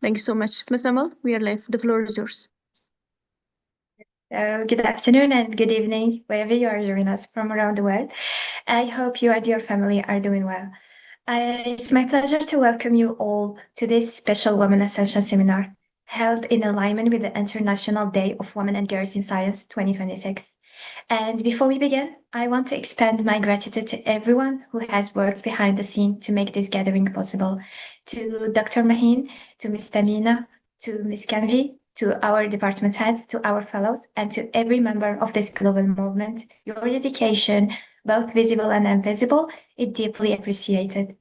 Thank you so much. Ms. Amal, we are live. The floor is yours. Good afternoon and good evening, wherever you are joining us from around the world. I hope you and your family are doing well. It's my pleasure to welcome you all to this special Women Ascension seminar held in alignment with the International Day of Women and Girls in Science 2026. And before we begin, I want to expand my gratitude to everyone who has worked behind the scene to make this gathering possible. To Dr. Mahin, to Ms. Tamina, to Ms. Kanvi, to our department heads, to our fellows, and to every member of this global movement. Your dedication, both visible and invisible, is deeply appreciated.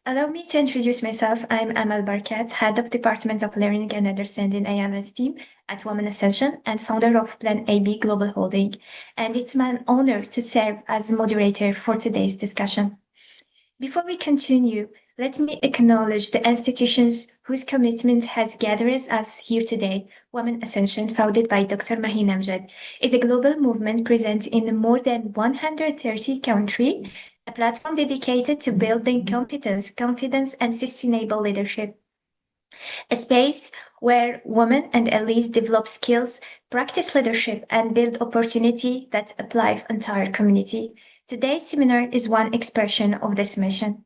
Allow me to introduce myself. I'm Amal Barkat, Head of Department of Learning and Understanding AI team at Women Ascension and founder of Plan AB Global Holding. And it's my honor to serve as moderator for today's discussion. Before we continue, let me acknowledge the institutions whose commitment has gathered us here today. Women Ascension, founded by Dr. Mahin Amjad, is a global movement present in more than 130 countries, a platform dedicated to building competence, confidence, and sustainable leadership. A space where women and elites develop skills, practice leadership, and build opportunity that apply to entire community. Today's seminar is one expression of this mission.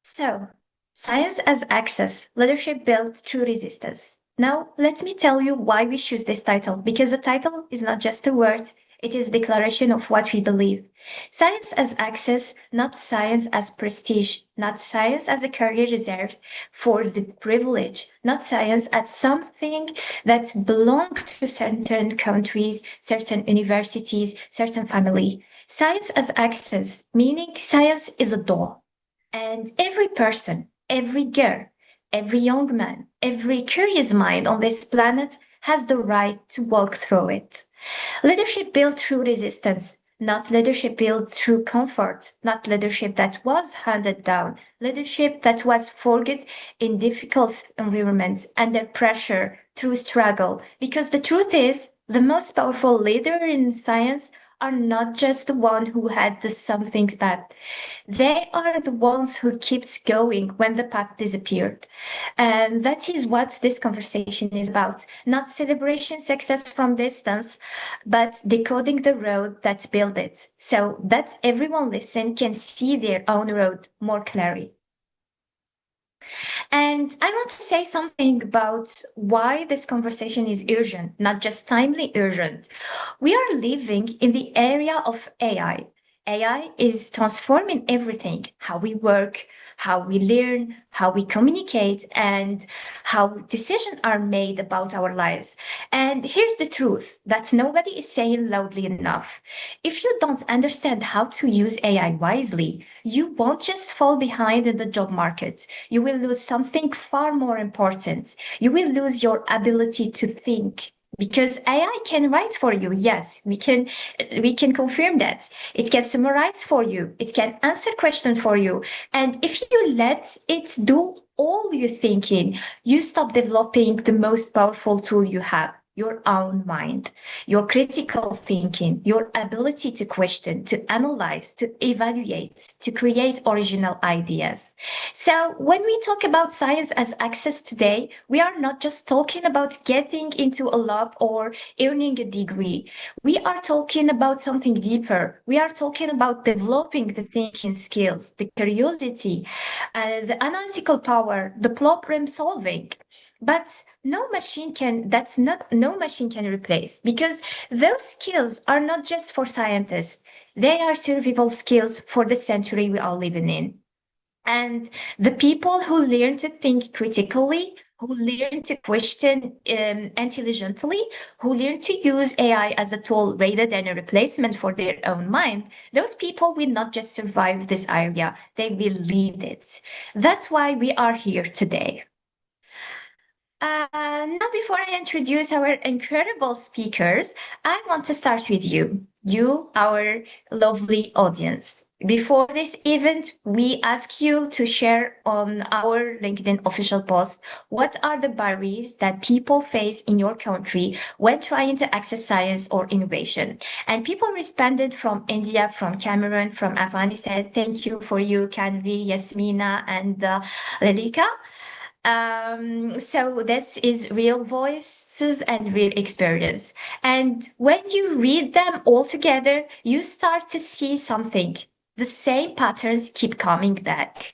So, science as access, leadership built through resistance. Now, let me tell you why we choose this title, because the title is not just a word, it is a declaration of what we believe. Science as access, not science as prestige, not science as a career reserved for the privilege, not science as something that belongs to certain countries, certain universities, certain family. Science as access, meaning science is a door. And every person, every girl, every young man, every curious mind on this planet has the right to walk through it. Leadership built through resistance, not leadership built through comfort, not leadership that was handed down, leadership that was forged in difficult environments under pressure through struggle. Because the truth is, the most powerful leader in science are not just the one who had the something bad. They are the ones who keeps going when the path disappeared. And that is what this conversation is about. Not celebration success from distance, but decoding the road that built it so that everyone listen can see their own road more clearly. And I want to say something about why this conversation is urgent, not just timely urgent. We are living in the area of AI. AI is transforming everything, how we work, how we learn, how we communicate, and how decisions are made about our lives. And here's the truth that nobody is saying loudly enough. If you don't understand how to use AI wisely, you won't just fall behind in the job market. You will lose something far more important. You will lose your ability to think. Because AI can write for you, yes, we can confirm that. It can summarize for you. It can answer questions for you. And if you let it do all your thinking, you stop developing the most powerful tool you have, your own mind, your critical thinking, your ability to question, to analyze, to evaluate, to create original ideas. So when we talk about science as access today, we are not just talking about getting into a lab or earning a degree. We are talking about something deeper. We are talking about developing the thinking skills, the curiosity, the analytical power, the problem solving. But no machine can replace, because those skills are not just for scientists. They are survival skills for the century we are living in. And the people who learn to think critically, who learn to question intelligently, who learn to use AI as a tool rather than a replacement for their own mind, those people will not just survive this area, they will lead it. That's why we are here today. Now, before I introduce our incredible speakers, I want to start with you, our lovely audience. Before this event, we ask you to share on our LinkedIn official post what are the barriers that people face in your country when trying to access science or innovation. And people responded from India, from Cameroon, from Afghanistan. Thank you for you, Kanvi, Yasmina, and Lelika. So this is real voices and real experience. And when you read them all together, you start to see something. The same patterns keep coming back.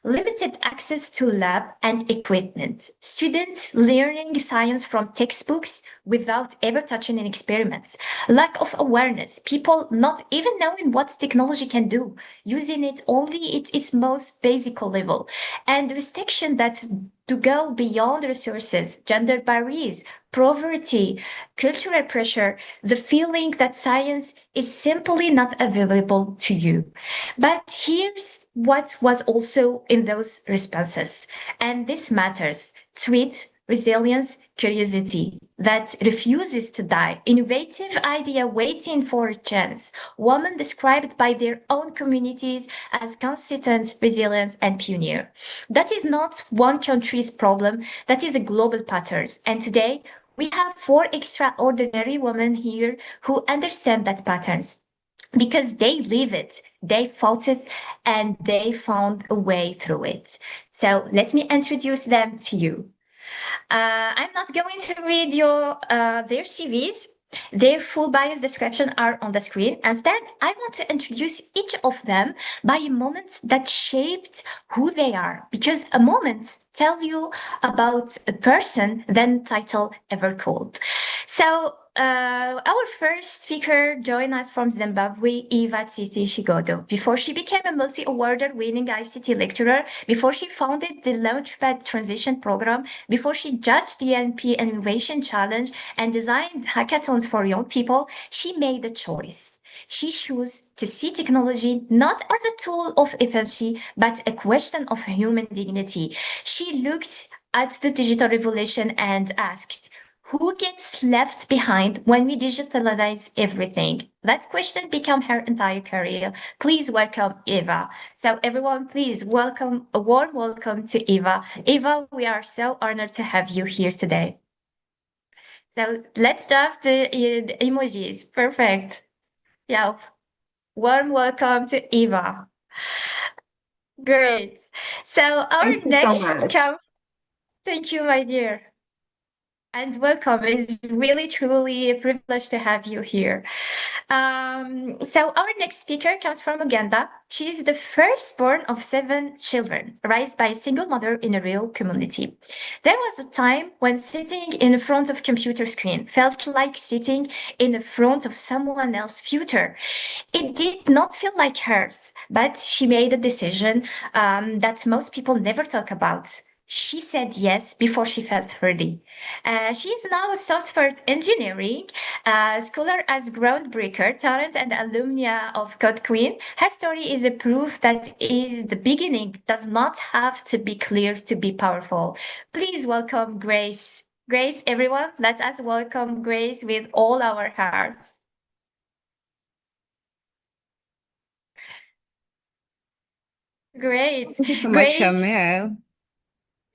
Limited access to lab and equipment. Students learning science from textbooks without ever touching an experiment. Lack of awareness. People not even knowing what technology can do, using it only at its most basic level. And restriction that to go beyond resources, gender barriers, poverty, cultural pressure, the feeling that science is simply not available to you. But here's what was also in those responses, and this matters: tweet, resilience, curiosity that refuses to die, innovative idea waiting for a chance, women described by their own communities as consistent, resilient, and pioneer. That is not one country's problem, that is a global pattern. And today, we have four extraordinary women here who understand that patterns because they live it, they fought it, and they found a way through it. So let me introduce them to you. I'm not going to read their CVs. Their full bios description are on the screen. Instead, I want to introduce each of them by a moment that shaped who they are, because a moment tells you about a person than title ever could. So our first speaker joined us from Zimbabwe, Eva Tsiti Shigodo. Before she became a multi-awarded winning ICT lecturer, before she founded the Launchpad Transition Program, before she judged the NP Innovation Challenge and designed hackathons for young people, she made a choice. She chose to see technology not as a tool of efficiency, but a question of human dignity. She looked at the digital revolution and asked, who gets left behind when we digitalize everything? That question became her entire career. Please welcome Eva. So everyone, please welcome, a warm welcome to Eva. Eva, we are so honored to have you here today. So let's start the emojis. Perfect. Yeah. Warm welcome to Eva. Great. So our Thank you so next much. thank you, my dear. And welcome. It's really, truly a privilege to have you here. So our next speaker comes from Uganda. She's the firstborn of 7 children, raised by a single mother in a real community. There was a time when sitting in front of computer screen felt like sitting in the front of someone else's future. It did not feel like hers, but she made a decision that most people never talk about. She said yes before she felt ready. She's now a software engineering scholar as groundbreaker, talent, and alumna of Code Queen. Her story is a proof that the beginning does not have to be clear to be powerful. Please welcome Grace. Grace, everyone, let us welcome Grace with all our hearts. Great. Thank you so much, Grace, Shamel.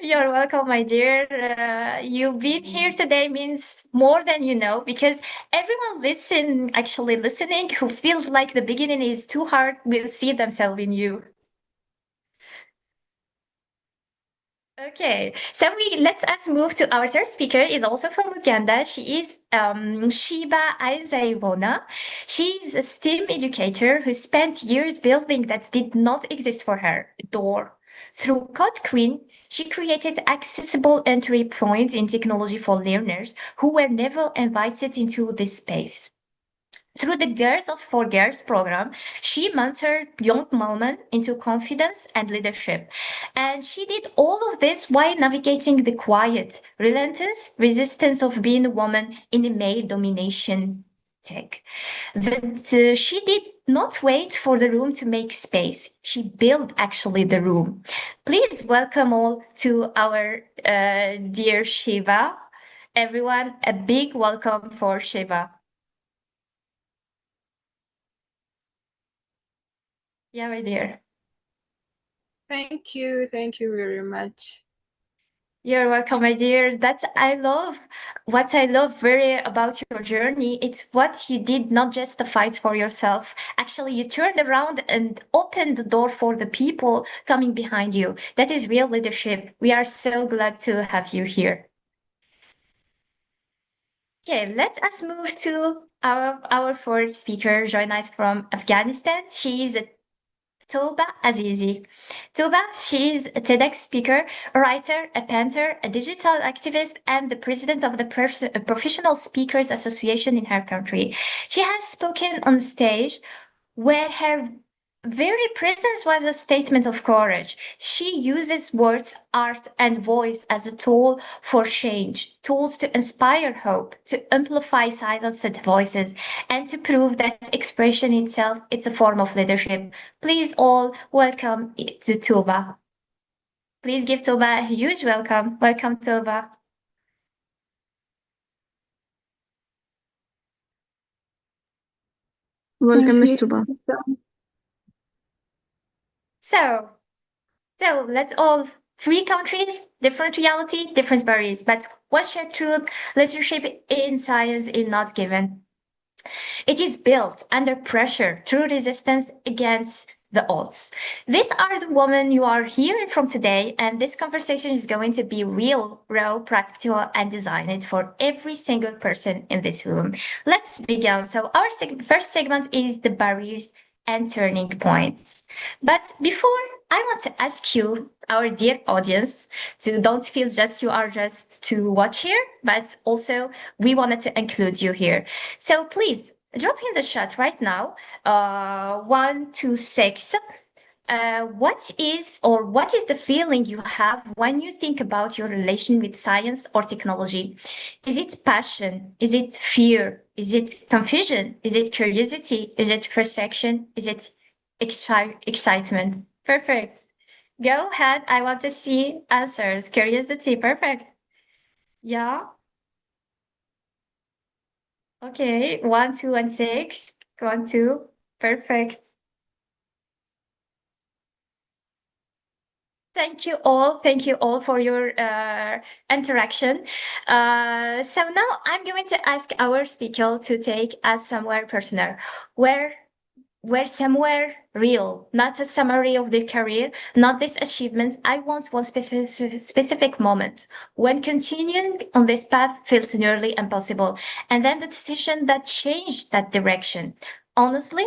you're welcome, my dear. You being here today means more than you know, because everyone actually listening, who feels like the beginning is too hard will see themselves in you. Okay, so let us move to our third speaker. Is also from Uganda. She is Shiba Aizayibona. She's a STEM educator who spent years building that did not exist for her. Door. Through Code Queen, she created accessible entry points in technology for learners who were never invited into this space. Through the Girls of For Girls program, she mentored young women into confidence and leadership. And she did all of this while navigating the quiet, relentless resistance of being a woman in a male domination tech. That she did not wait for the room to make space. She built actually the room. Please welcome all to our dear Shiva. Everyone, a big welcome for Shiva. Yeah, my dear. Thank you. Thank you very much. You're welcome, my dear. What I love very about your journey. It's what you did not just to fight for yourself. Actually, you turned around and opened the door for the people coming behind you. That is real leadership. We are so glad to have you here. Okay, let us move to our fourth speaker, join us from Afghanistan. She is Tuba Azizi. Tuba, she is a TEDx speaker, a writer, a painter, a digital activist, and the president of the Professional Speakers Association in her country. She has spoken on stage where her very presence was a statement of courage. She uses words, art, and voice as a tool for change, tools to inspire hope, to amplify silenced voices, and to prove that expression itself is a form of leadership. Please all welcome to Tuba. Please give Tuba a huge welcome. Welcome, Tuba. Welcome, Thank Ms. you. Tuba. So, So let's all three countries, different reality, different barriers, but one shared truth, leadership in science is not given. It is built under pressure through resistance against the odds. These are the women you are hearing from today, and this conversation is going to be real, raw, practical, and designed for every single person in this room. Let's begin. So our first segment is the barriers and turning points. But before I want to ask you, our dear audience, to don't feel just you are just to watch here, but also we wanted to include you here. So please drop in the chat right now. 126. What is the feeling you have when you think about your relation with science or technology? Is it passion? Is it fear? Is it confusion? Is it curiosity? Is it frustration? Is it excitement? Perfect. Go ahead. I want to see answers. Curiosity. Perfect. Yeah. Okay. 1, 2, and 6. 1, 2. Perfect. Thank you all. Thank you all for your interaction. So now I'm going to ask our speaker to take us somewhere personal, where where somewhere real, not a summary of their career, not this achievement. I want one specific moment when continuing on this path felt nearly impossible, and then the decision that changed that direction. Honestly,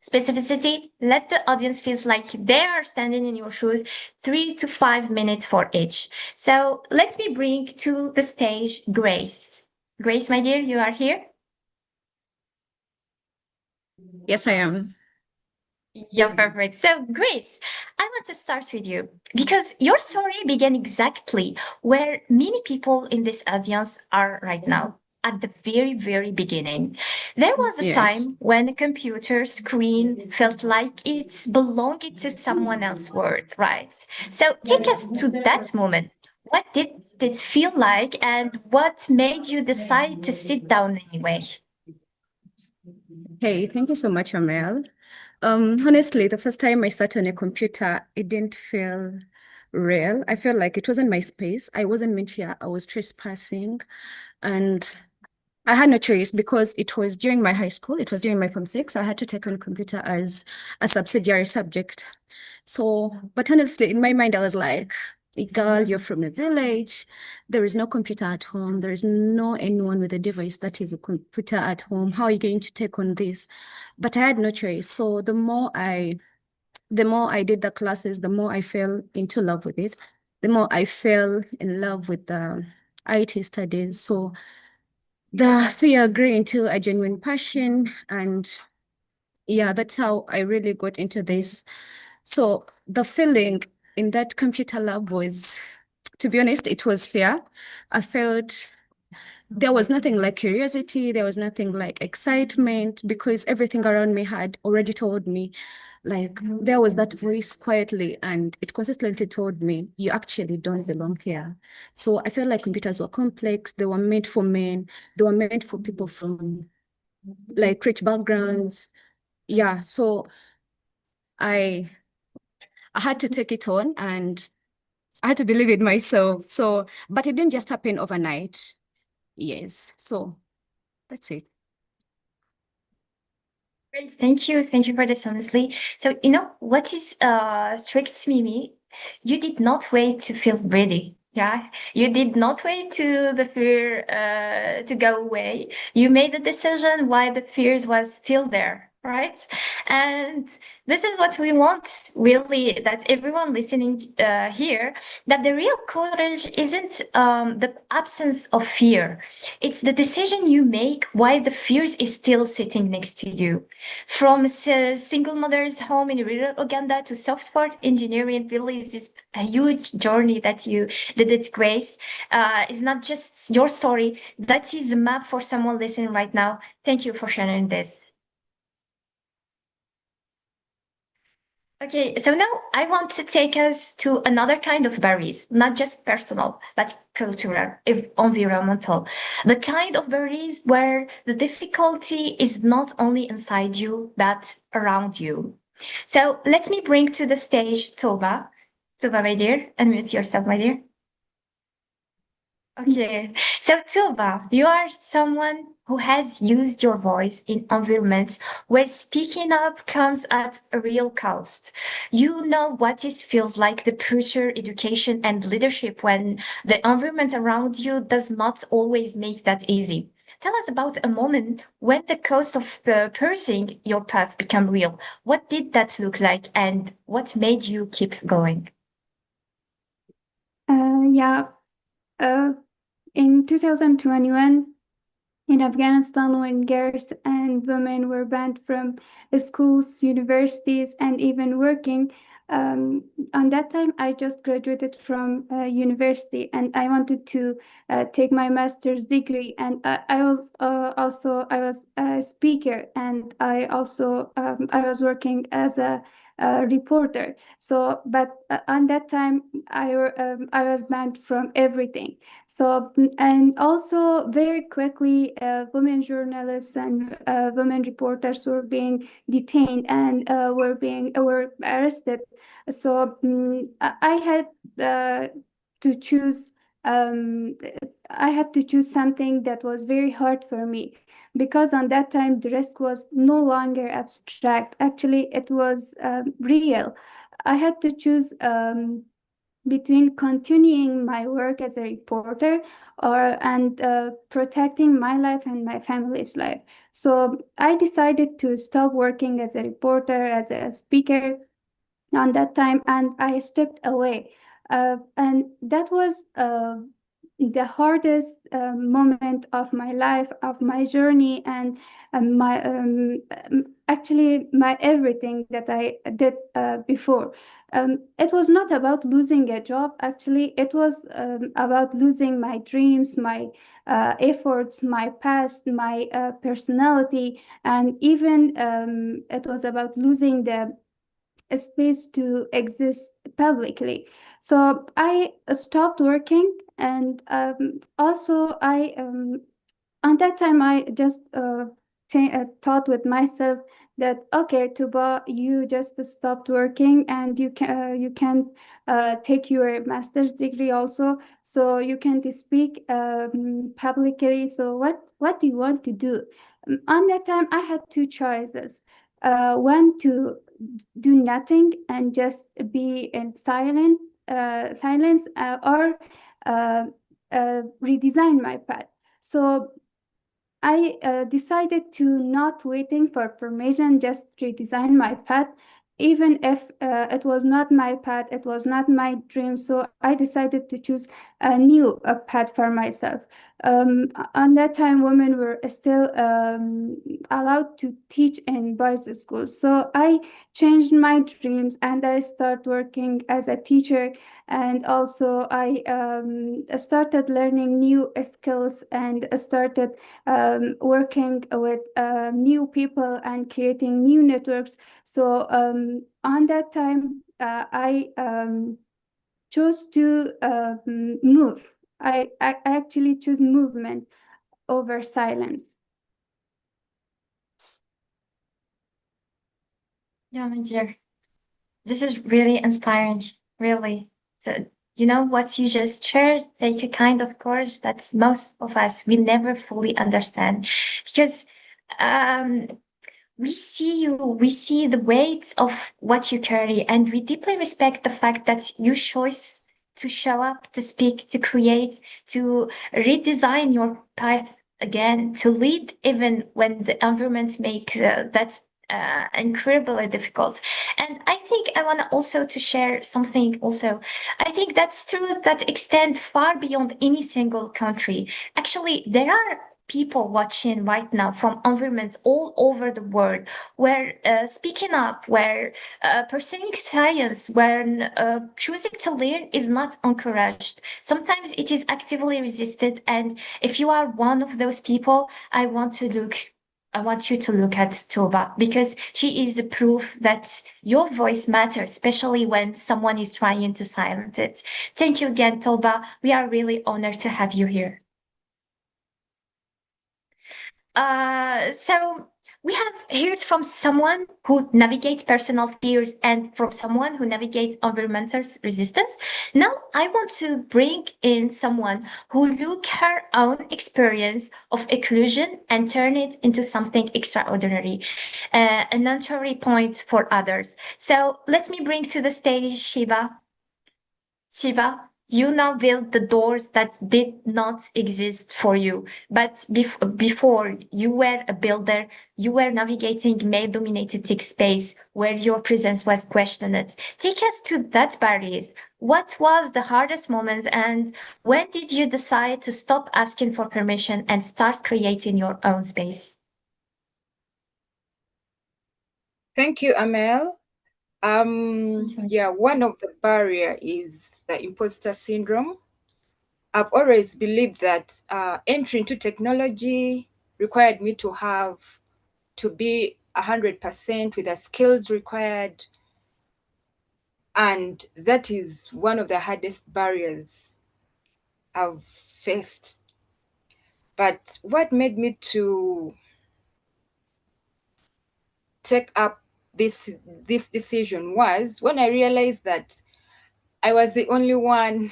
specificity, let the audience feels like they are standing in your shoes, 3 to 5 minutes for each. So let me bring to the stage Grace. Grace, my dear, you are here? Yes, I am. Yeah, perfect. So, Grace, I want to start with you because your story began exactly where many people in this audience are right now. At the very, very beginning, there was a Yes. time when a computer screen felt like it's belonging to someone else's world, right? So, take us to that moment. What did this feel like, and what made you decide to sit down anyway? Hey, thank you so much, Amel. Honestly, the first time I sat on a computer, it didn't feel real. I felt like it wasn't my space. I wasn't meant here. I was trespassing, and I had no choice because it was during my high school. It was during my Form 6. I had to take on computer as a subsidiary subject. So, but honestly, in my mind, I was like, girl, you're from a village. There is no computer at home. There is no anyone with a device that is a computer at home. How are you going to take on this? But I had no choice. So the more I did the classes, the more I fell into love with it. The more I fell in love with the IT studies. So the fear grew into a genuine passion, and yeah, that's how I really got into this. So the feeling in that computer lab was, to be honest, it was fear. I felt there was nothing like curiosity, there was nothing like excitement, because everything around me had already told me, like, there was that voice quietly, and it consistently told me, you actually don't belong here. So I felt like computers were complex, they were made for men, they were meant for people from like rich backgrounds. Yeah, so I I had to take it on, and I had to believe it myself. So, but it didn't just happen overnight. Yes. So that's it. Great, thank you. Thank you for this, honestly. So, you know, what is strikes me, you did not wait to feel ready. Yeah, you did not wait to the fear to go away. You made the decision while the fears was still there, right? And this is what we want, really, that everyone listening here, that the real courage isn't the absence of fear. It's the decision you make while the fears is still sitting next to you. From single mother's home in rural Uganda to software engineering, really is this a huge journey that you did it, Grace. It's not just your story. That is a map for someone listening right now. Thank you for sharing this. Okay, so now I want to take us to another kind of barriers, not just personal, but cultural, if environmental. The kind of barriers where the difficulty is not only inside you, but around you. So let me bring to the stage Toba. Toba, my dear, unmute yourself, my dear. Okay, so Tuba, you are someone who has used your voice in environments where speaking up comes at a real cost. You know what it feels like the pressure, education, and leadership when the environment around you does not always make that easy. Tell us about a moment when the cost of pursuing your path became real. What did that look like, and what made you keep going? Yeah, in 2021, in Afghanistan, when girls and women were banned from schools, universities, and even working, on that time, I just graduated from university and I wanted to take my master's degree. And I was I was a speaker, and I was working as a reporter. So, but on that time, I was banned from everything. So, and also very quickly, women journalists and women reporters were being detained and were arrested. So I had to choose. Um, I had to choose something that was very hard for me, because on that time the risk was no longer abstract. Actually, it was real. I had to choose between continuing my work as a reporter and protecting my life and my family's life. So I decided to stop working as a reporter, as a speaker on that time, and I stepped away. And that was the hardest moment of my life, of my journey, and my actually my everything that I did before. It was not about losing a job. Actually, it was about losing my dreams, my efforts, my past, my personality, and even it was about losing the a space to exist publicly. So I stopped working, and also I on that time I just thought with myself that, okay, Tuba, you just stopped working and you can take your master's degree also, so you can't speak publicly. So what do you want to do? On that time I had two choices. One, to do nothing and just be in silence, or redesign my path. So I decided to not waiting for permission, just redesign my path, even if it was not my path, it was not my dream. So I decided to choose a new path for myself. On that time, women were still allowed to teach in boys' schools. So I changed my dreams and I started working as a teacher. And also I started learning new skills and started working with new people and creating new networks. So on that time, I chose to move. I actually choose movement over silence. Yeah, my dear. This is really inspiring, really. So You know what you just shared? Take a kind of courage that most of us we never fully understand, because um, we see the weight of what you carry, and we deeply respect the fact that you choose to show up, to speak, to create, to redesign your path again, to lead even when the environment make that incredibly difficult. And I think I want also to share something also. I think that's true that extend far beyond any single country. Actually, there are people watching right now from environments all over the world where speaking up, where pursuing science, when choosing to learn is not encouraged. Sometimes it is actively resisted. And if you are one of those people, I want you to look at Toba, because she is the proof that your voice matters, especially when someone is trying to silence it. Thank you again, Toba. We are really honored to have you here. So we have heard from someone who navigates personal fears and from someone who navigates environmental resistance. Now I want to bring in someone who look her own experience of exclusion and turn it into something extraordinary, an entry point for others. So let me bring to the stage Shiba. Shiva, you now build the doors that did not exist for you. But before you were a builder, you were navigating male dominated tech space where your presence was questioned. Take us to that barriers. What was the hardest moment, and when did you decide to stop asking for permission and start creating your own space? Thank you, Amel. Yeah, one of the barrier is the imposter syndrome. I've always believed that entry into technology required me to be 100% with the skills required. And that is one of the hardest barriers I've faced. But what made me to take up this decision was when I realized that I was the only one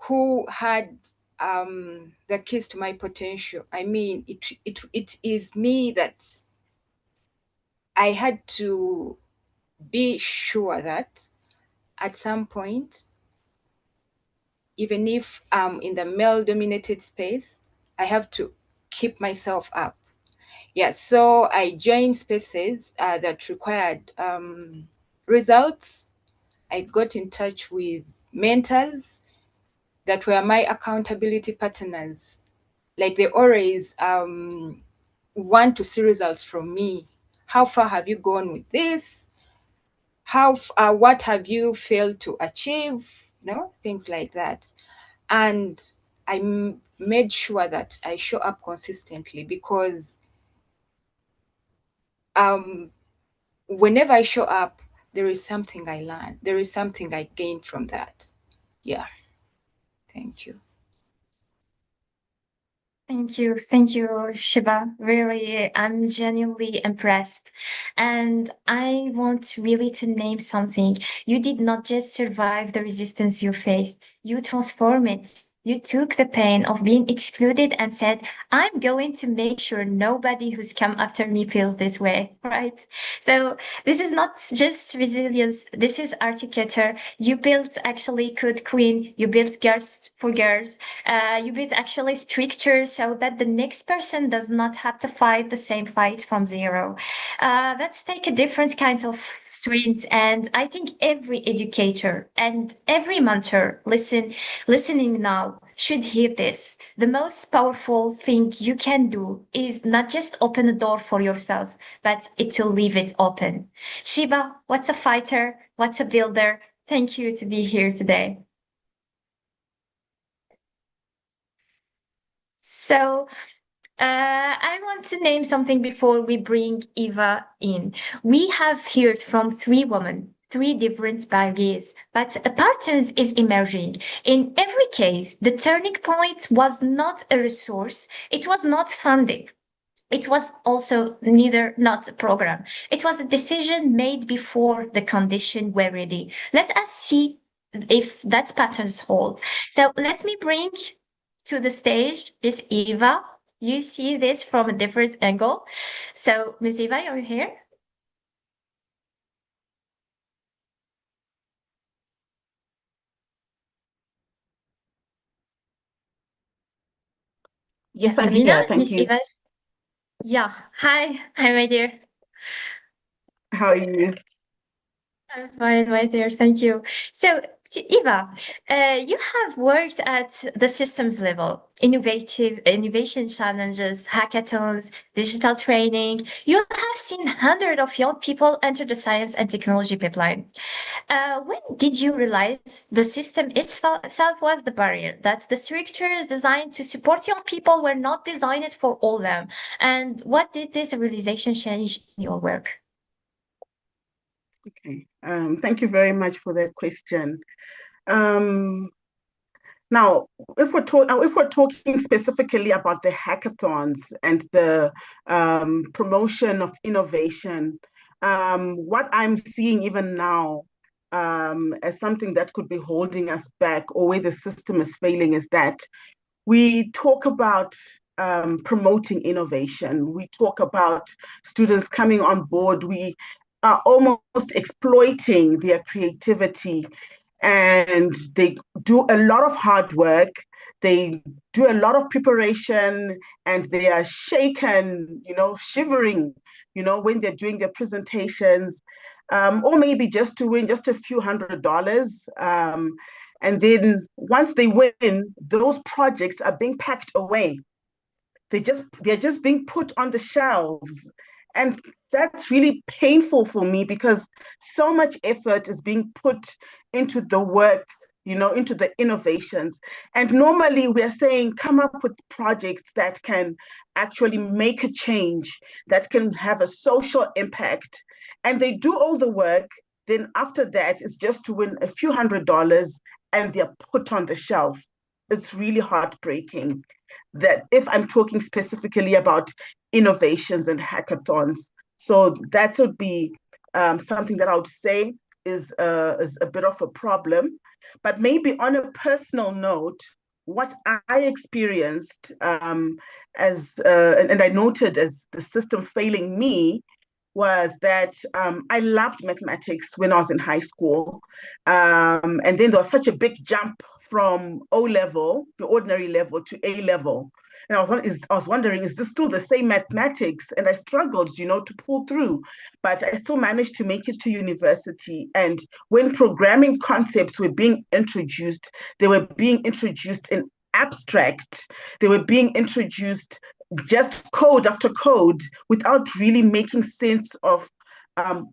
who had the keys to my potential. I mean, it is me that I had to be sure that at some point, even if I'm in the male-dominated space, I have to keep myself up. Yeah, so I joined spaces that required results. I got in touch with mentors that were my accountability partners. Like they always want to see results from me. How far have you gone with this? What have you failed to achieve? Things like that. And I made sure that I show up consistently, because whenever I show up, there is something I learn. There is something I gain from that. Yeah. Thank you. Thank you, Shiva. Really, I'm genuinely impressed. And I want really to name something. You did not just survive the resistance you faced, you transformed it. You took the pain of being excluded and said, I'm going to make sure nobody who's come after me feels this way, right? So this is not just resilience, this is articulator. You built actually Code Queen, you built Girls for Girls, you build actually structure so that the next person does not have to fight the same fight from zero. Let's take a different kind of strength. And I think every educator and every mentor listening now should hear this. The most powerful thing you can do is not just open a door for yourself, but to leave it open. Shiba, what's a fighter? What's a builder? Thank you to be here today. So I want to name something before we bring Eva in. We have heard from three women, three different barriers, but a pattern is emerging. In every case, the turning point was not a resource, it was not funding. It was also not a program. It was a decision made before the conditions were ready. Let us see if that patterns hold. So let me bring to the stage Miss Eva. You see this from a different angle. So Miss Eva, are you here? Yes, I'm Tamina, here. Thank Miss you. Eva. Yeah. Hi, my dear. How are you? I'm fine, my dear. Thank you. So, Eva, you have worked at the systems level, innovation challenges, hackathons, digital training. You have seen hundreds of young people enter the science and technology pipeline. When did you realize the system itself was the barrier, that the structures designed to support young people were not designed for all them? And what did this realization change in your work? Okay. Thank you very much for that question. Now, if we're talking specifically about the hackathons and the promotion of innovation, what I'm seeing even now as something that could be holding us back or where the system is failing is that we talk about promoting innovation. We talk about students coming on board. We are almost exploiting their creativity, and they do a lot of hard work. They do a lot of preparation, and they are shaken, shivering, when they're doing their presentations, or maybe just to win just a few $100s. And then once they win, those projects are being packed away. They're just being put on the shelves. And that's really painful for me because so much effort is being put into the work, into the innovations. And normally we're saying, come up with projects that can actually make a change, that can have a social impact. And they do all the work. Then after that, it's just to win a few $100s and they're put on the shelf. It's really heartbreaking that if I'm talking specifically about innovations and hackathons. So that would be something that I would say is a bit of a problem. But maybe on a personal note, what I experienced and I noted as the system failing me was that I loved mathematics when I was in high school. And then there was such a big jump from O level, the ordinary level, to A level. And I was wondering, is this still the same mathematics? And I struggled, to pull through, but I still managed to make it to university. And when programming concepts were being introduced, they were being introduced in abstract. They were being introduced just code after code without really making sense of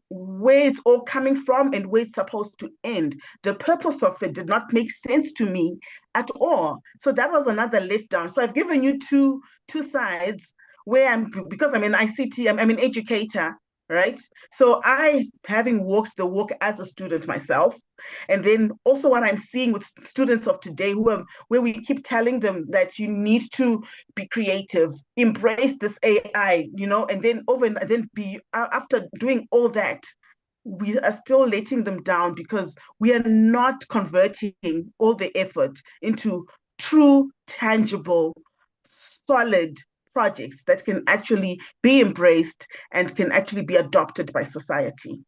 where it's all coming from and where it's supposed to end. The purpose of it did not make sense to me at all. So that was another letdown. So I've given you two sides where because I'm an ICT, I'm an educator, right? So I, having walked the walk as a student myself, and then also what I'm seeing with students of today where we keep telling them that you need to be creative, embrace this AI, and then be after doing all that, we are still letting them down because we are not converting all the effort into true, tangible, solid projects that can actually be embraced and can actually be adopted by society.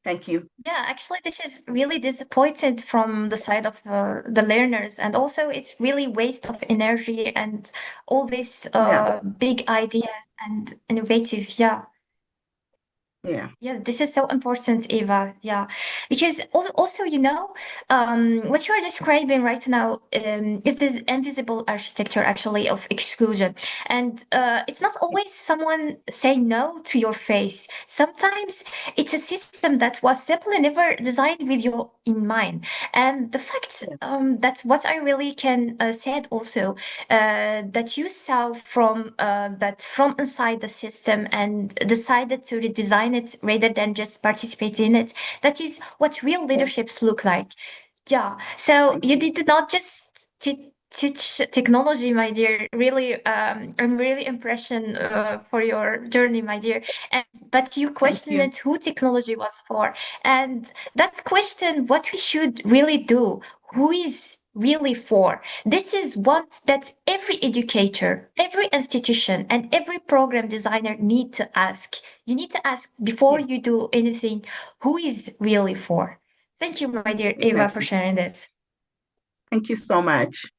Thank you. Yeah, actually, this is really disappointed from the side of the learners, and also it's really waste of energy and all these big ideas and innovative. Yeah. Yeah, This is so important, Eva. Yeah, because also what you are describing right now is this invisible architecture actually of exclusion, and it's not always someone saying no to your face. Sometimes it's a system that was simply never designed with you in mind, and the fact that what I really can said also that you saw from inside the system and decided to redesign it rather than just participate in it. That is what real leaderships look like. Yeah. So you did not just teach technology, my dear. Really, I'm really impressed for your journey, my dear. But you questioned who technology was for, and that question, what we should really do, who is really for. This is what that every educator, every institution, and every program designer need to ask. You need to ask before you do anything, who is really for. Thank you, my dear Eva, for sharing this. Thank you so much.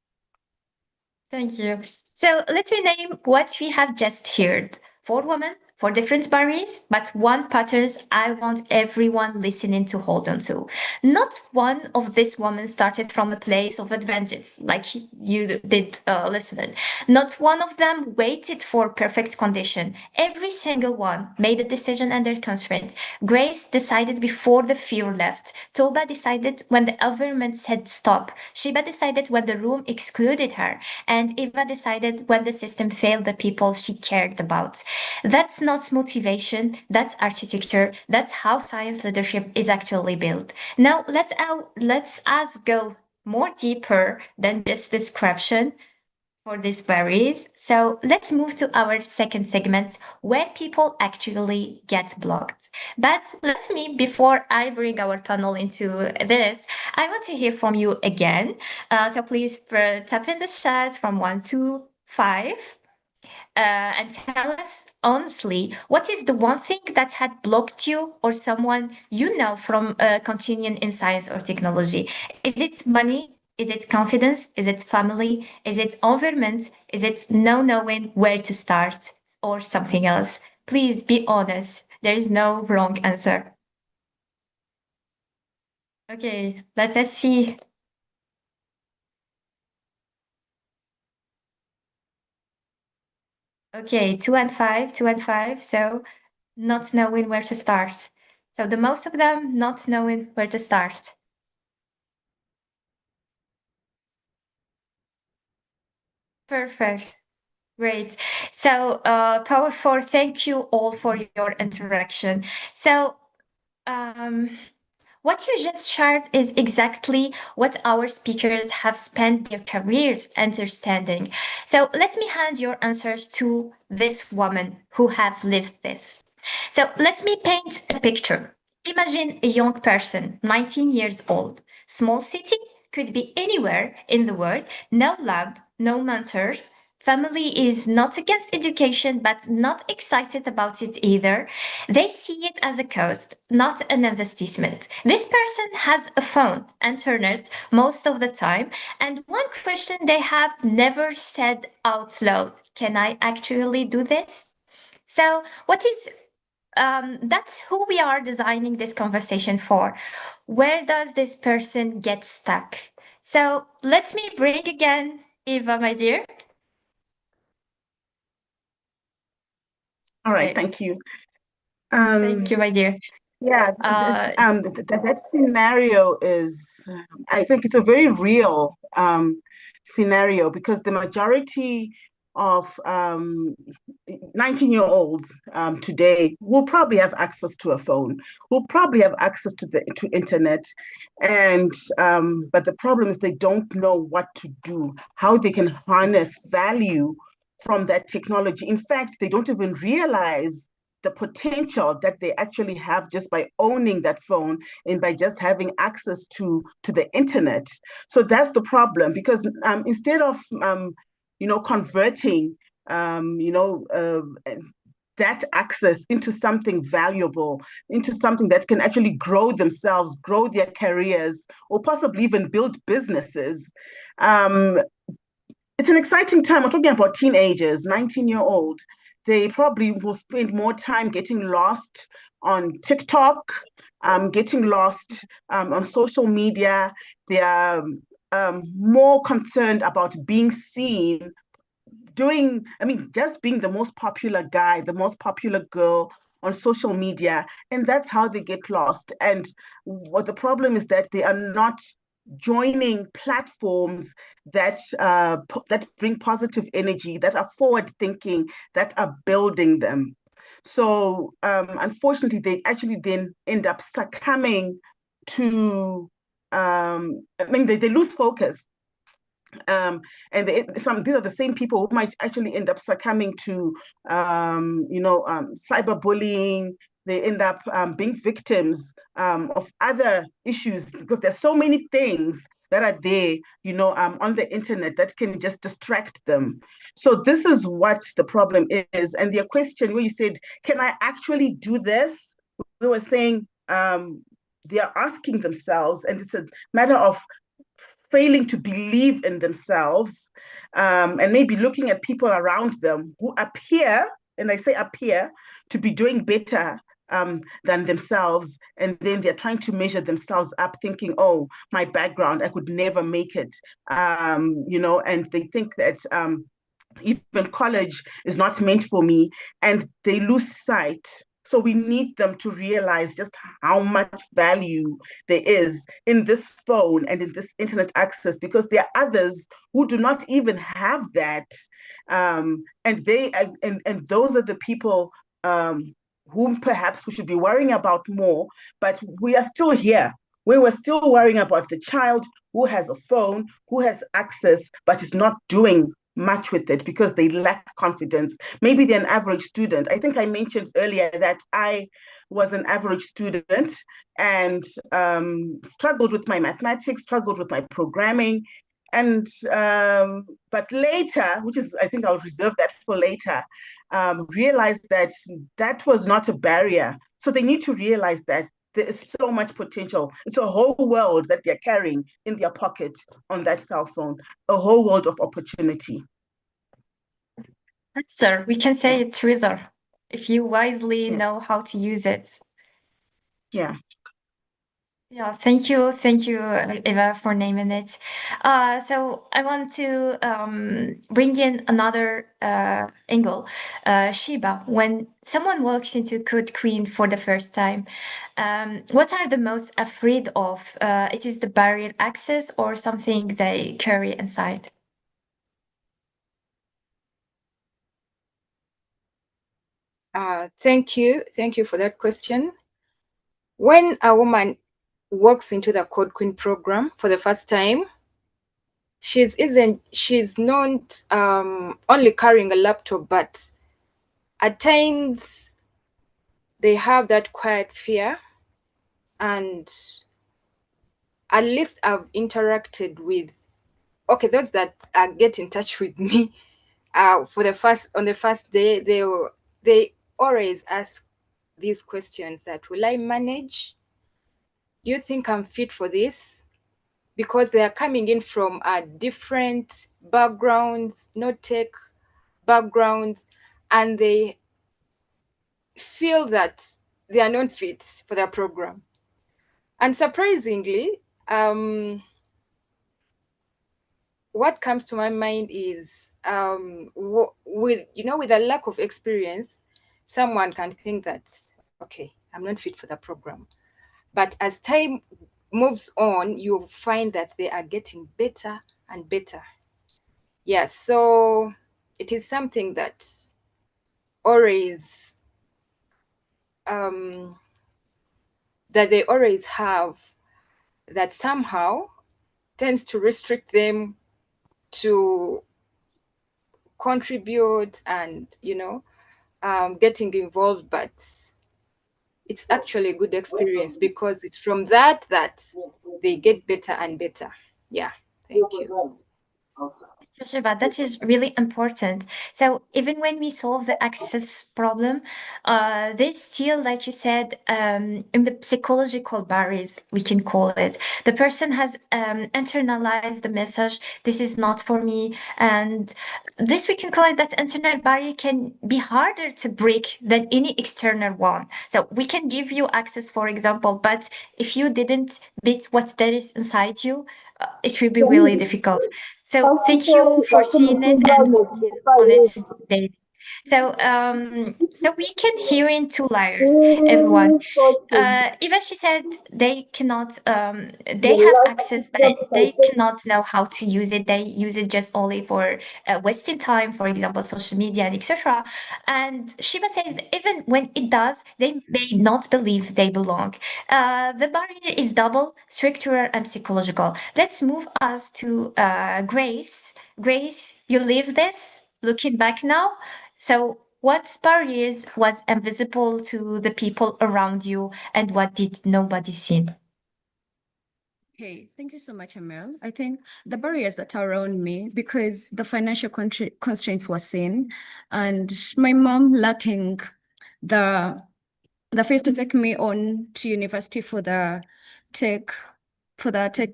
Thank you. So let me name what we have just heard. 4 women, 4 different barriers, but one patterns I want everyone listening to hold on to. Not one of these women started from a place of advantage, like you did listening. Not one of them waited for perfect condition. Every single one made a decision under constraint. Grace decided before the fear left. Toba decided when the environment said stop. Shiba decided when the room excluded her. And Eva decided when the system failed the people she cared about. That's not motivation, that's architecture, that's how science leadership is actually built. Now let's us go more deeper than just description for these berries. So let's move to our second segment where people actually get blocked. But let me, before I bring our panel into this, I want to hear from you again. So please tap in the chat from 1 to 5. And tell us honestly, what is the one thing that had blocked you or someone you know from continuing in science or technology? Is it money? Is it confidence? Is it family? Is it environment? Is it no knowing where to start or something else? Please be honest. There is no wrong answer. Okay, let us see. Okay, 2 and 5, 2 and 5. So not knowing where to start. So the most of them not knowing where to start. Perfect. Great. So, Power 4, thank you all for your interaction. So, what you just shared is exactly what our speakers have spent their careers understanding. So let me hand your answers to this woman who have lived this. So let me paint a picture. Imagine a young person, 19 years old, small city, could be anywhere in the world, no lab, no mentor, family is not against education, but not excited about it either. They see it as a cost, not an investment. This person has a phone, internet most of the time, and one question they have never said out loud, can I actually do this? So, what is that's who we are designing this conversation for. Where does this person get stuck? So let me bring again Eva, my dear. All right, Okay. thank you. Thank you, my dear. Yeah, that scenario is, I think it's a very real scenario because the majority of 19-year-olds today will probably have access to a phone, will probably have access to internet, and but the problem is they don't know what to do, how they can harness value from that technology. In fact, they don't even realize the potential that they actually have just by owning that phone and by just having access to the internet. So that's the problem, because instead of converting that access into something valuable, into something that can actually grow themselves, grow their careers, or possibly even build businesses. It's an exciting time. We're talking about teenagers, 19-year-old. They probably will spend more time getting lost on TikTok, getting lost on social media. They are more concerned about being seen, just being the most popular guy, the most popular girl on social media, and that's how they get lost. And what the problem is that they are not joining platforms that bring positive energy, that are forward thinking, that are building them. So unfortunately, they actually then end up succumbing to they lose focus. And these are the same people who might actually end up succumbing to cyberbullying. They end up being victims of other issues, because there's so many things that are there, on the internet that can just distract them. So this is what the problem is. And your question where you said, can I actually do this? We were saying they are asking themselves, and it's a matter of failing to believe in themselves, and maybe looking at people around them who appear, and I say appear, to be doing better than themselves. And then they're trying to measure themselves up, thinking, oh, my background, I could never make it, and they think that even college is not meant for me, and they lose sight. So we need them to realize just how much value there is in this phone and in this internet access, because there are others who do not even have that, and those are the people whom perhaps we should be worrying about more. But we are still here. We were still worrying about the child who has a phone, who has access, but is not doing much with it because they lack confidence. Maybe they're an average student. I think I mentioned earlier that I was an average student and struggled with my mathematics, struggled with my programming. And but later, which is, I think I'll reserve that for later, realized that that was not a barrier. So they need to realize that there is so much potential. It's a whole world that they're carrying in their pocket on that cell phone, a whole world of opportunity. Sir, we can say it's treasure if you wisely Yeah. know how to use it. Yeah. Yeah, thank you, Eva, for naming it. So I want to bring in another angle. Shiba, when someone walks into Code Queen for the first time, what are the most afraid of? It is the barrier access or something they carry inside? Thank you for that question. When a woman walks into the Code Queen program for the first time, she's not only carrying a laptop, but at times they have that quiet fear. And at least I've interacted with those that get in touch with me on the first day. They always ask these questions: that will I manage? Do you think I'm fit for this? Because they are coming in from different backgrounds, no tech backgrounds, and they feel that they are not fit for their program. And surprisingly, what comes to my mind is with a lack of experience, someone can think that, okay, I'm not fit for the program. But as time moves on, you'll find that they are getting better and better. Yes, so it is something that always that they always have, that somehow tends to restrict them to contribute and getting involved. But it's actually a good experience, because it's from that they get better and better. Yeah, thank you. Shiba, that is really important. So even when we solve the access problem, there's still, like you said, in the psychological barriers, we can call it. The person has internalized the message, this is not for me. And this, we can call it, that internal barrier can be harder to break than any external one. So we can give you access, for example, but if you didn't beat what there is inside you, it will be really difficult. So thank you for seeing it and working on it daily. So, so we can hear in two layers, everyone. Even she said they cannot, they have access, but they cannot know how to use it. They use it just only for wasting time, for example, social media and etc. And Shiva says even when it does, they may not believe they belong. The barrier is double, structural and psychological. Let's move us to Grace. Grace, you live this, looking back now. So, what barriers was invisible to the people around you, and what did nobody see? Okay, thank you so much, Amel. I think the barriers that are around me, because the financial constraints were seen, and my mom lacking the face to take me on to university for the tech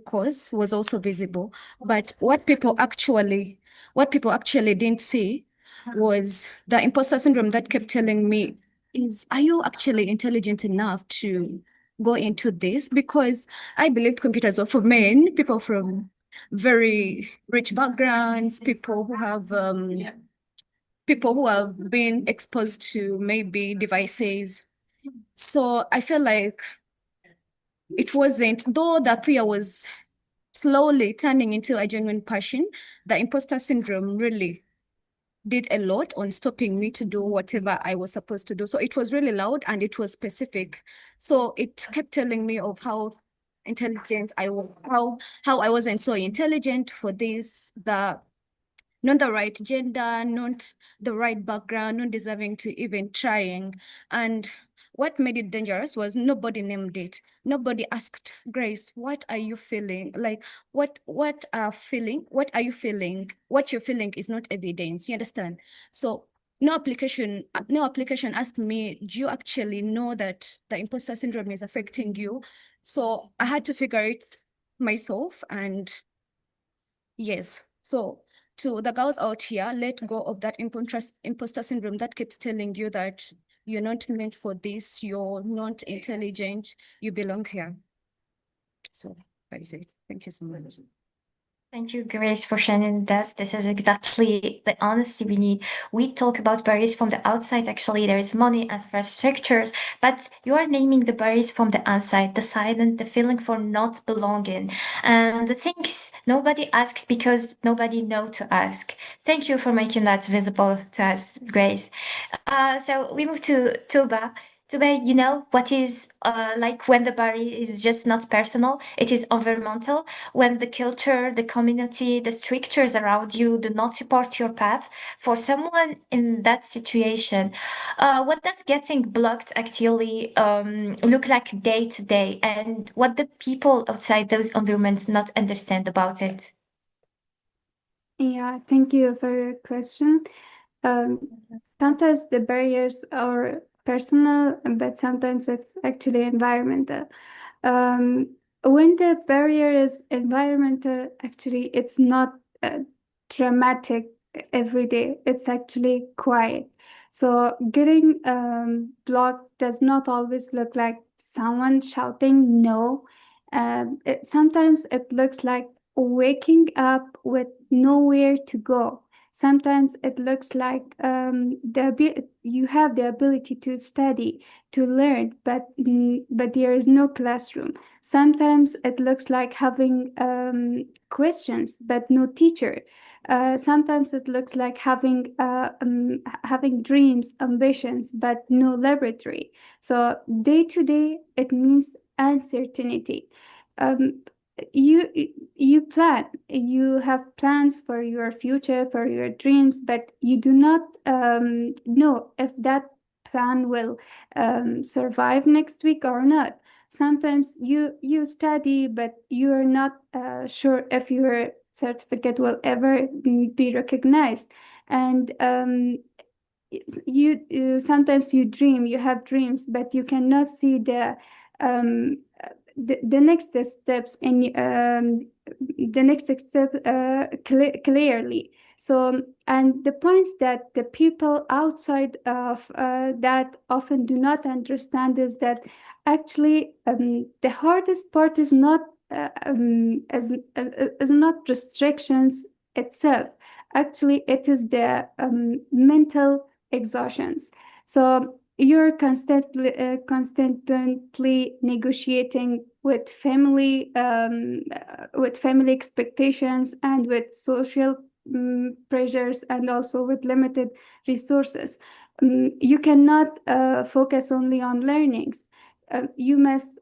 course was also visible. But what people actually didn't see was the imposter syndrome that kept telling me are you actually intelligent enough to go into this? Because I believed computers were for men, people from very rich backgrounds, people who have been exposed to maybe devices. So I feel like it wasn't, though that fear was slowly turning into a genuine passion, the imposter syndrome really did a lot on stopping me to do whatever I was supposed to do. So it was really loud and it was specific. So it kept telling me of how intelligent I was, how I wasn't so intelligent for this, not the right gender, not the right background, not deserving to even trying. And what made it dangerous was nobody named it. Nobody asked, Grace, what are you feeling? Like, what are you feeling? What you're feeling is not evidence, you understand? So no application asked me, do you actually know that the imposter syndrome is affecting you? So I had to figure it myself, and yes. So to the girls out here, let go of that imposter syndrome that keeps telling you that you're not meant for this, you're not intelligent, you belong here. So that's it. Thank you so much. Thank you, Grace, for sharing this. This is exactly the honesty we need. We talk about barriers from the outside. Actually, there is money, infrastructures, but you are naming the barriers from the inside, the silent, the feeling for not belonging, and the things nobody asks because nobody know to ask. Thank you for making that visible to us, Grace. So we move to Tuba. Tuba, you know what is like when the barrier is just not personal, it is environmental. When the culture, the community, the structures around you do not support your path. For someone in that situation, what does getting blocked actually look like day to day, and what do people outside those environments not understand about it? Yeah, thank you for your question. Sometimes the barriers are personal, but sometimes it's actually environmental. When the barrier is environmental, actually, it's not dramatic every day. It's actually quiet. So getting blocked does not always look like someone shouting no. Sometimes it looks like waking up with nowhere to go. Sometimes it looks like you have the ability to study, to learn, but there is no classroom. Sometimes it looks like having questions, but no teacher. Sometimes it looks like having dreams, ambitions, but no laboratory. So day to day, it means uncertainty. Um, you plan, you have plans for your future, for your dreams, but you do not know if that plan will survive next week or not. Sometimes you study, but you are not sure if your certificate will ever be recognized. And you sometimes you dream, you have dreams, but you cannot see um, the next steps in the next step clearly. So, and the points that the people outside of that often do not understand is that actually the hardest part is not is not restrictions itself. Actually, it is the mental exhaustions. So you're constantly negotiating with family expectations and with social pressures, and also with limited resources. You cannot focus only on learnings. You must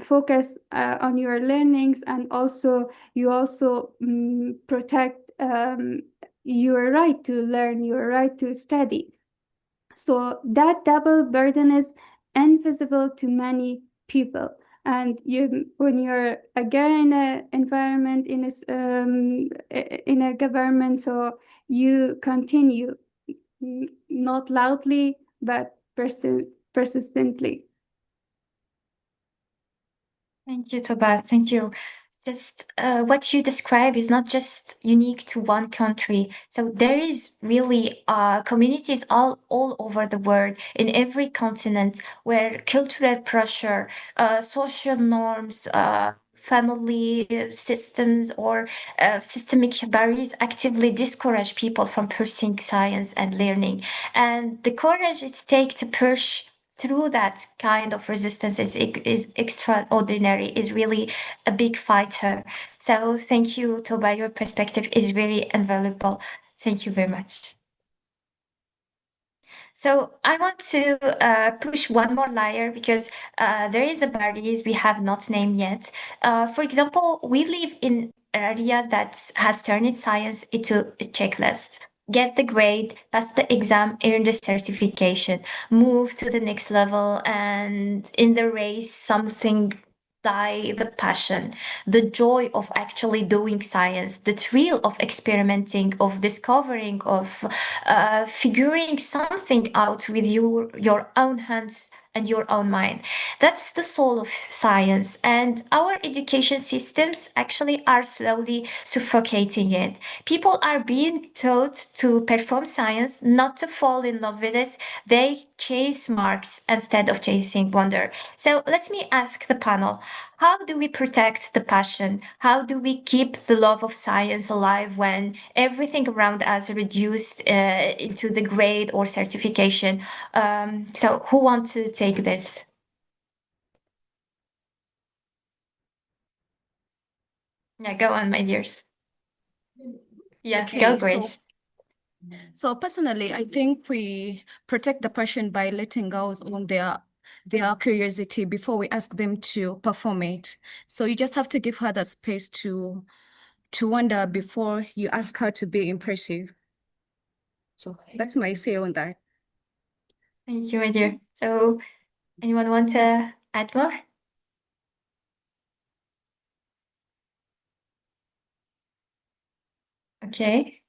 focus on your learnings, and also you also protect your right to learn, your right to study. So that double burden is invisible to many people. And when you're again in an environment, in a government, so you continue, not loudly, but persistently. Thank you, Toba. Thank you. Just what you describe is not just unique to one country. So there is really communities all over the world, in every continent, where cultural pressure, social norms, family systems, or systemic barriers actively discourage people from pursuing science and learning. And the courage it takes to push through that kind of resistance is extraordinary, is really a big fighter. So thank you, Toba. Your perspective is very invaluable. Thank you very much. So I want to push one more layer, because there is a barriers we have not named yet. For example, we live in an area that has turned science into a checklist. Get the grade, pass the exam, earn the certification, move to the next level, and in the race, something die the passion, the joy of actually doing science, the thrill of experimenting, of discovering, of figuring something out with your own hands and your own mind. That's the soul of science, and our education systems actually are slowly suffocating it. People are being taught to perform science, not to fall in love with it. They chase marks instead of chasing wonder. So let me ask the panel, how do we protect the passion? How do we keep the love of science alive when everything around us reduced into the grade or certification? So who wants to take this? Yeah, go on, my dears. Yeah, Okay, go, Grace. So personally, I think we protect the passion by letting girls own their curiosity before we ask them to perform it. So you just have to give her the space to wonder before you ask her to be impressive. So that's my say on that. Thank you, my dear. So anyone want to add more? Okay.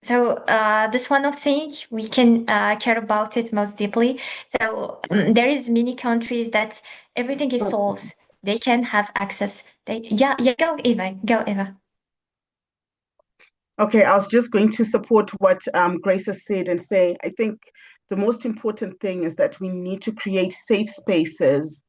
So this one of thing we can care about it most deeply. So there is many countries that everything is solved. They can have access. Yeah, go Eva, go Eva. Okay, I was just going to support what Grace has said and say, I think the most important thing is that we need to create safe spaces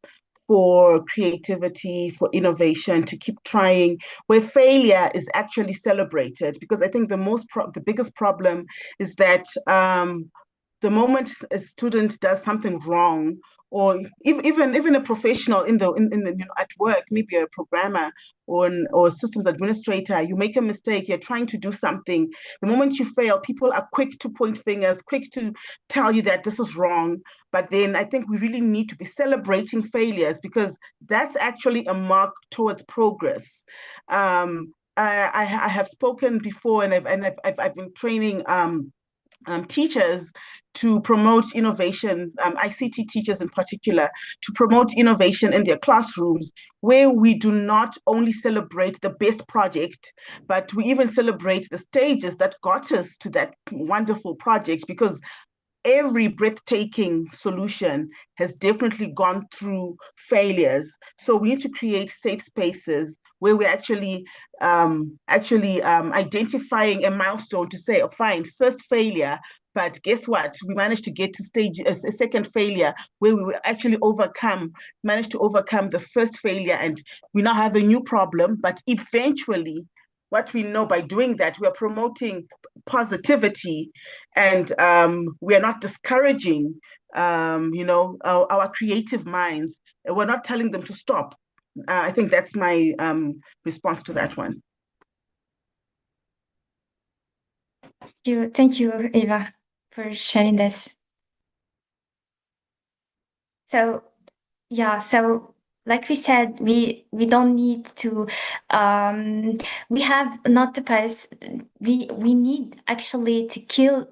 for creativity, for innovation, to keep trying, where failure is actually celebrated. Because I think the biggest problem is that the moment a student does something wrong, or even a professional at work, maybe a programmer or a systems administrator, you make a mistake, you're trying to do something. The moment you fail, people are quick to point fingers, quick to tell you that this is wrong. But then I think we really need to be celebrating failures, because that's actually a mark towards progress. I have spoken before, and I've been training teachers to promote innovation, ICT teachers in particular, to promote innovation in their classrooms, where we do not only celebrate the best project, but we even celebrate the stages that got us to that wonderful project, because every breathtaking solution has definitely gone through failures. So we need to create safe spaces where we're actually identifying a milestone to say, oh, fine, first failure, but guess what? We managed to get to stage a second failure, where we will actually manage to overcome the first failure, and we now have a new problem, but eventually what we know by doing that, we are promoting positivity, and we are not discouraging, our creative minds. We're not telling them to stop. I think that's my response to that one. Thank you, Eva, for sharing this. So, yeah, so like we said, we don't need to we have not the pace. We need actually to kill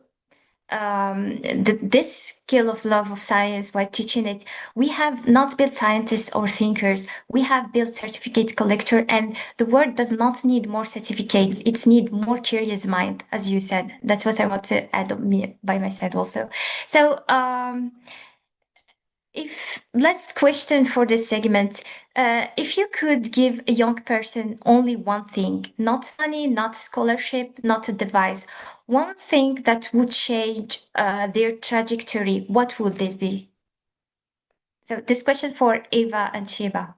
this skill of love of science by teaching it. We have not built scientists or thinkers. We have built certificate collector, and the world does not need more certificates. It needs more curious mind, as you said. That's what I want to add on me by my side also. So if last question for this segment, if you could give a young person only one thing, not money, not scholarship, not a device, one thing that would change their trajectory, what would it be? So this question for Eva and Shiva.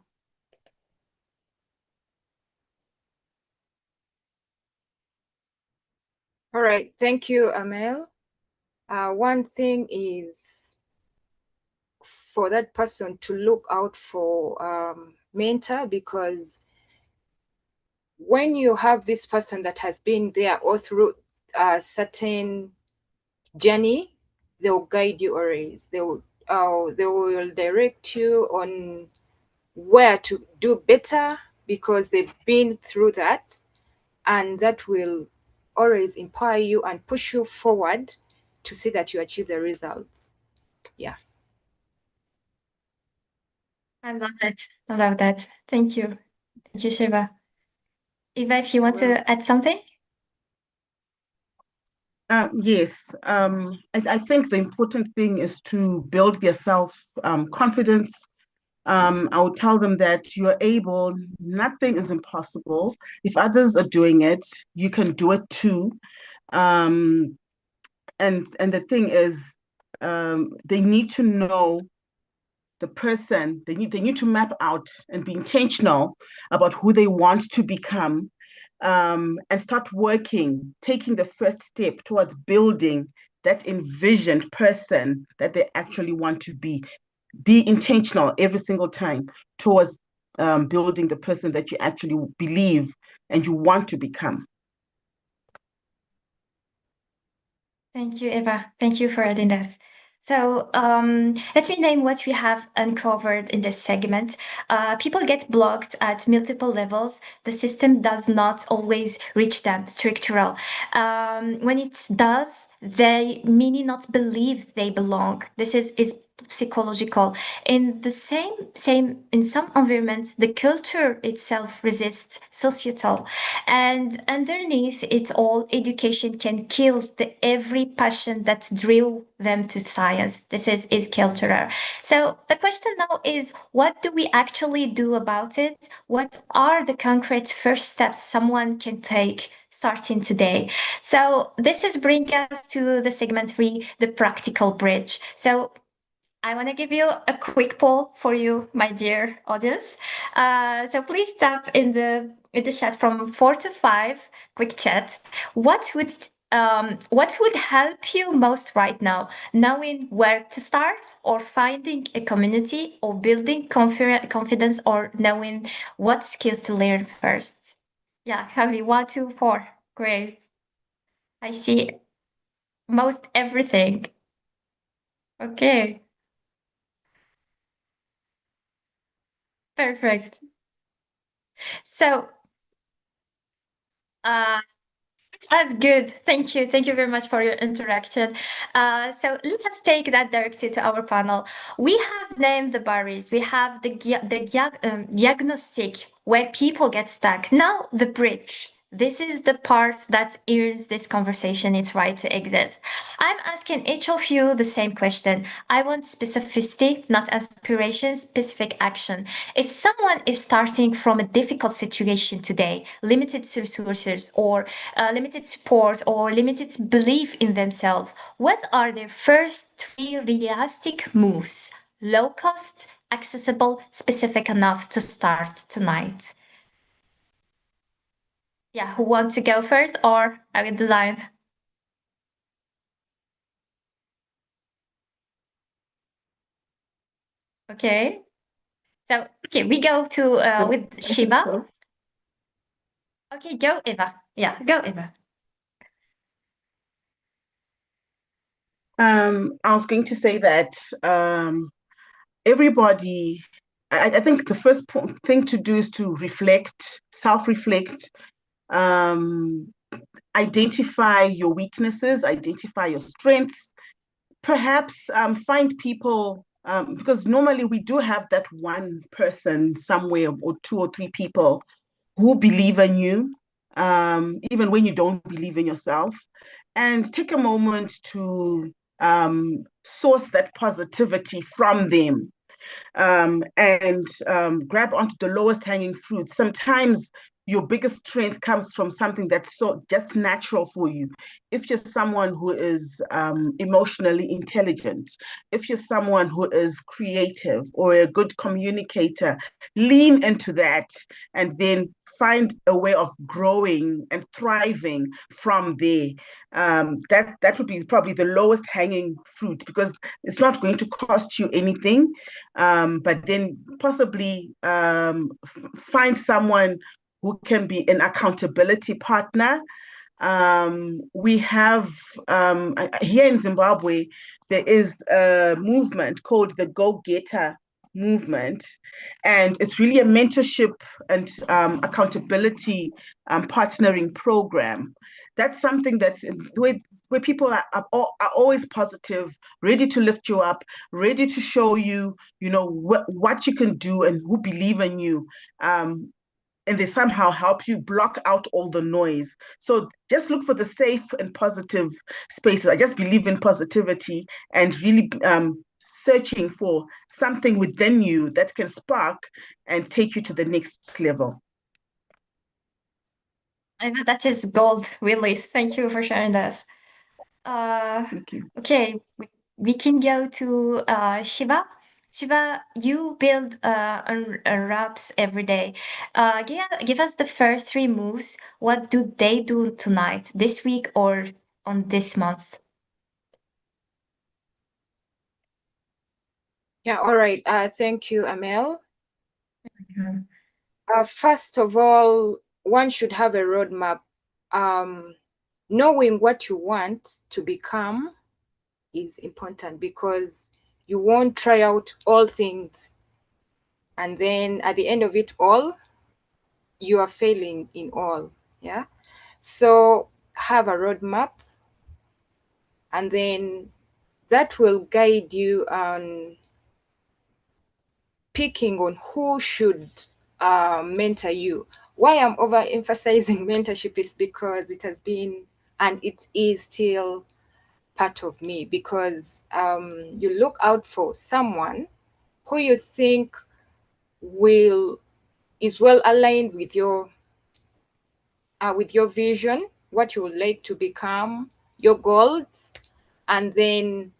All right, thank you, Amel. One thing is for that person to look out for mentor, because when you have this person that has been there all through a certain journey, they'll guide you always. They will direct you on where to do better because they've been through that, and that will always empower you and push you forward to see that you achieve the results. Yeah. I love it. I love that. Thank you. Thank you, Shiva. Eva, if you want to add something? Yes, I think the important thing is to build their self-confidence. I would tell them that you're able, nothing is impossible. If others are doing it, you can do it too. And the thing is, they need to know the person. They need to map out and be intentional about who they want to become, and start working, taking the first step towards building that envisioned person that they actually want to be. Be intentional every single time towards building the person that you actually believe and you want to become. Thank you, Eva. Thank you for adding that. So let me name what we have uncovered in this segment. People get blocked at multiple levels. The system does not always reach them, structural. When it does, they may not believe they belong. This is psychological. In the same in some environments, the culture itself resists societal, and underneath it all, education can kill the every passion that drew them to science. This is cultural. So the question now is, what do we actually do about it? What are the concrete first steps someone can take starting today? So this is bring us to the segment 3, the practical bridge. So I want to give you a quick poll for you, my dear audience. So please tap in the chat from 4 to 5. Quick chat. What would help you most right now? Knowing where to start, or finding a community, or building confidence, or knowing what skills to learn first? Yeah, Javi, 1, 2, 4. Great. I see most everything. Okay. Perfect. So, uh, that's good. Thank you. Thank you very much for your interaction. So let us take that directly to our panel. We have named the barriers. We have the diagnostic where people get stuck. Now the bridge. This is the part that earns this conversation its right to exist. I'm asking each of you the same question. I want specificity, not aspiration, specific action. If someone is starting from a difficult situation today, limited resources, or limited support, or limited belief in themselves, what are their first 3 realistic moves? Low cost, accessible, specific enough to start tonight. Yeah, who wants to go first, or I will design? Okay. So, okay, we go to with I think Shiba. so. Okay, go Eva. Yeah, go Eva. I was going to say that everybody, I think the first thing to do is to reflect, self-reflect, um, identify your weaknesses, identify your strengths, perhaps find people, because normally we do have that one person somewhere or two or three people who believe in you, even when you don't believe in yourself, and take a moment to source that positivity from them, and grab onto the lowest hanging fruit. Sometimes your biggest strength comes from something that's so just natural for you. If you're someone who is emotionally intelligent, if you're someone who is creative or a good communicator, lean into that and then find a way of growing and thriving from there. That would be probably the lowest hanging fruit, because it's not going to cost you anything, but then possibly find someone who can be an accountability partner. We have here in Zimbabwe, there is a movement called the Go Getter movement, and it's really a mentorship and accountability partnering program. That's something that's where people are always positive, ready to lift you up, ready to show you, what you can do and who believe in you. And they somehow help you block out all the noise. So just look for the safe and positive spaces. I just believe in positivity and really searching for something within you that can spark and take you to the next level. Eva, that is gold, really. Thank you for sharing that. Thank you. Okay, we can go to Shiva. Shiva, you build wraps every day. Give us the first three moves. What do they do tonight, this week, or on this month? Yeah, all right. Thank you, Amel. Mhm. First of all, one should have a roadmap. Knowing what you want to become is important, because you won't try out all things, and then at the end of it all, you are failing in all. Yeah. So have a roadmap, and then that will guide you on picking on who should mentor you. Why I'm overemphasizing mentorship is because it has been, and it is still, part of me, because you look out for someone who you think is well aligned with your vision, what you would like to become, your goals, and then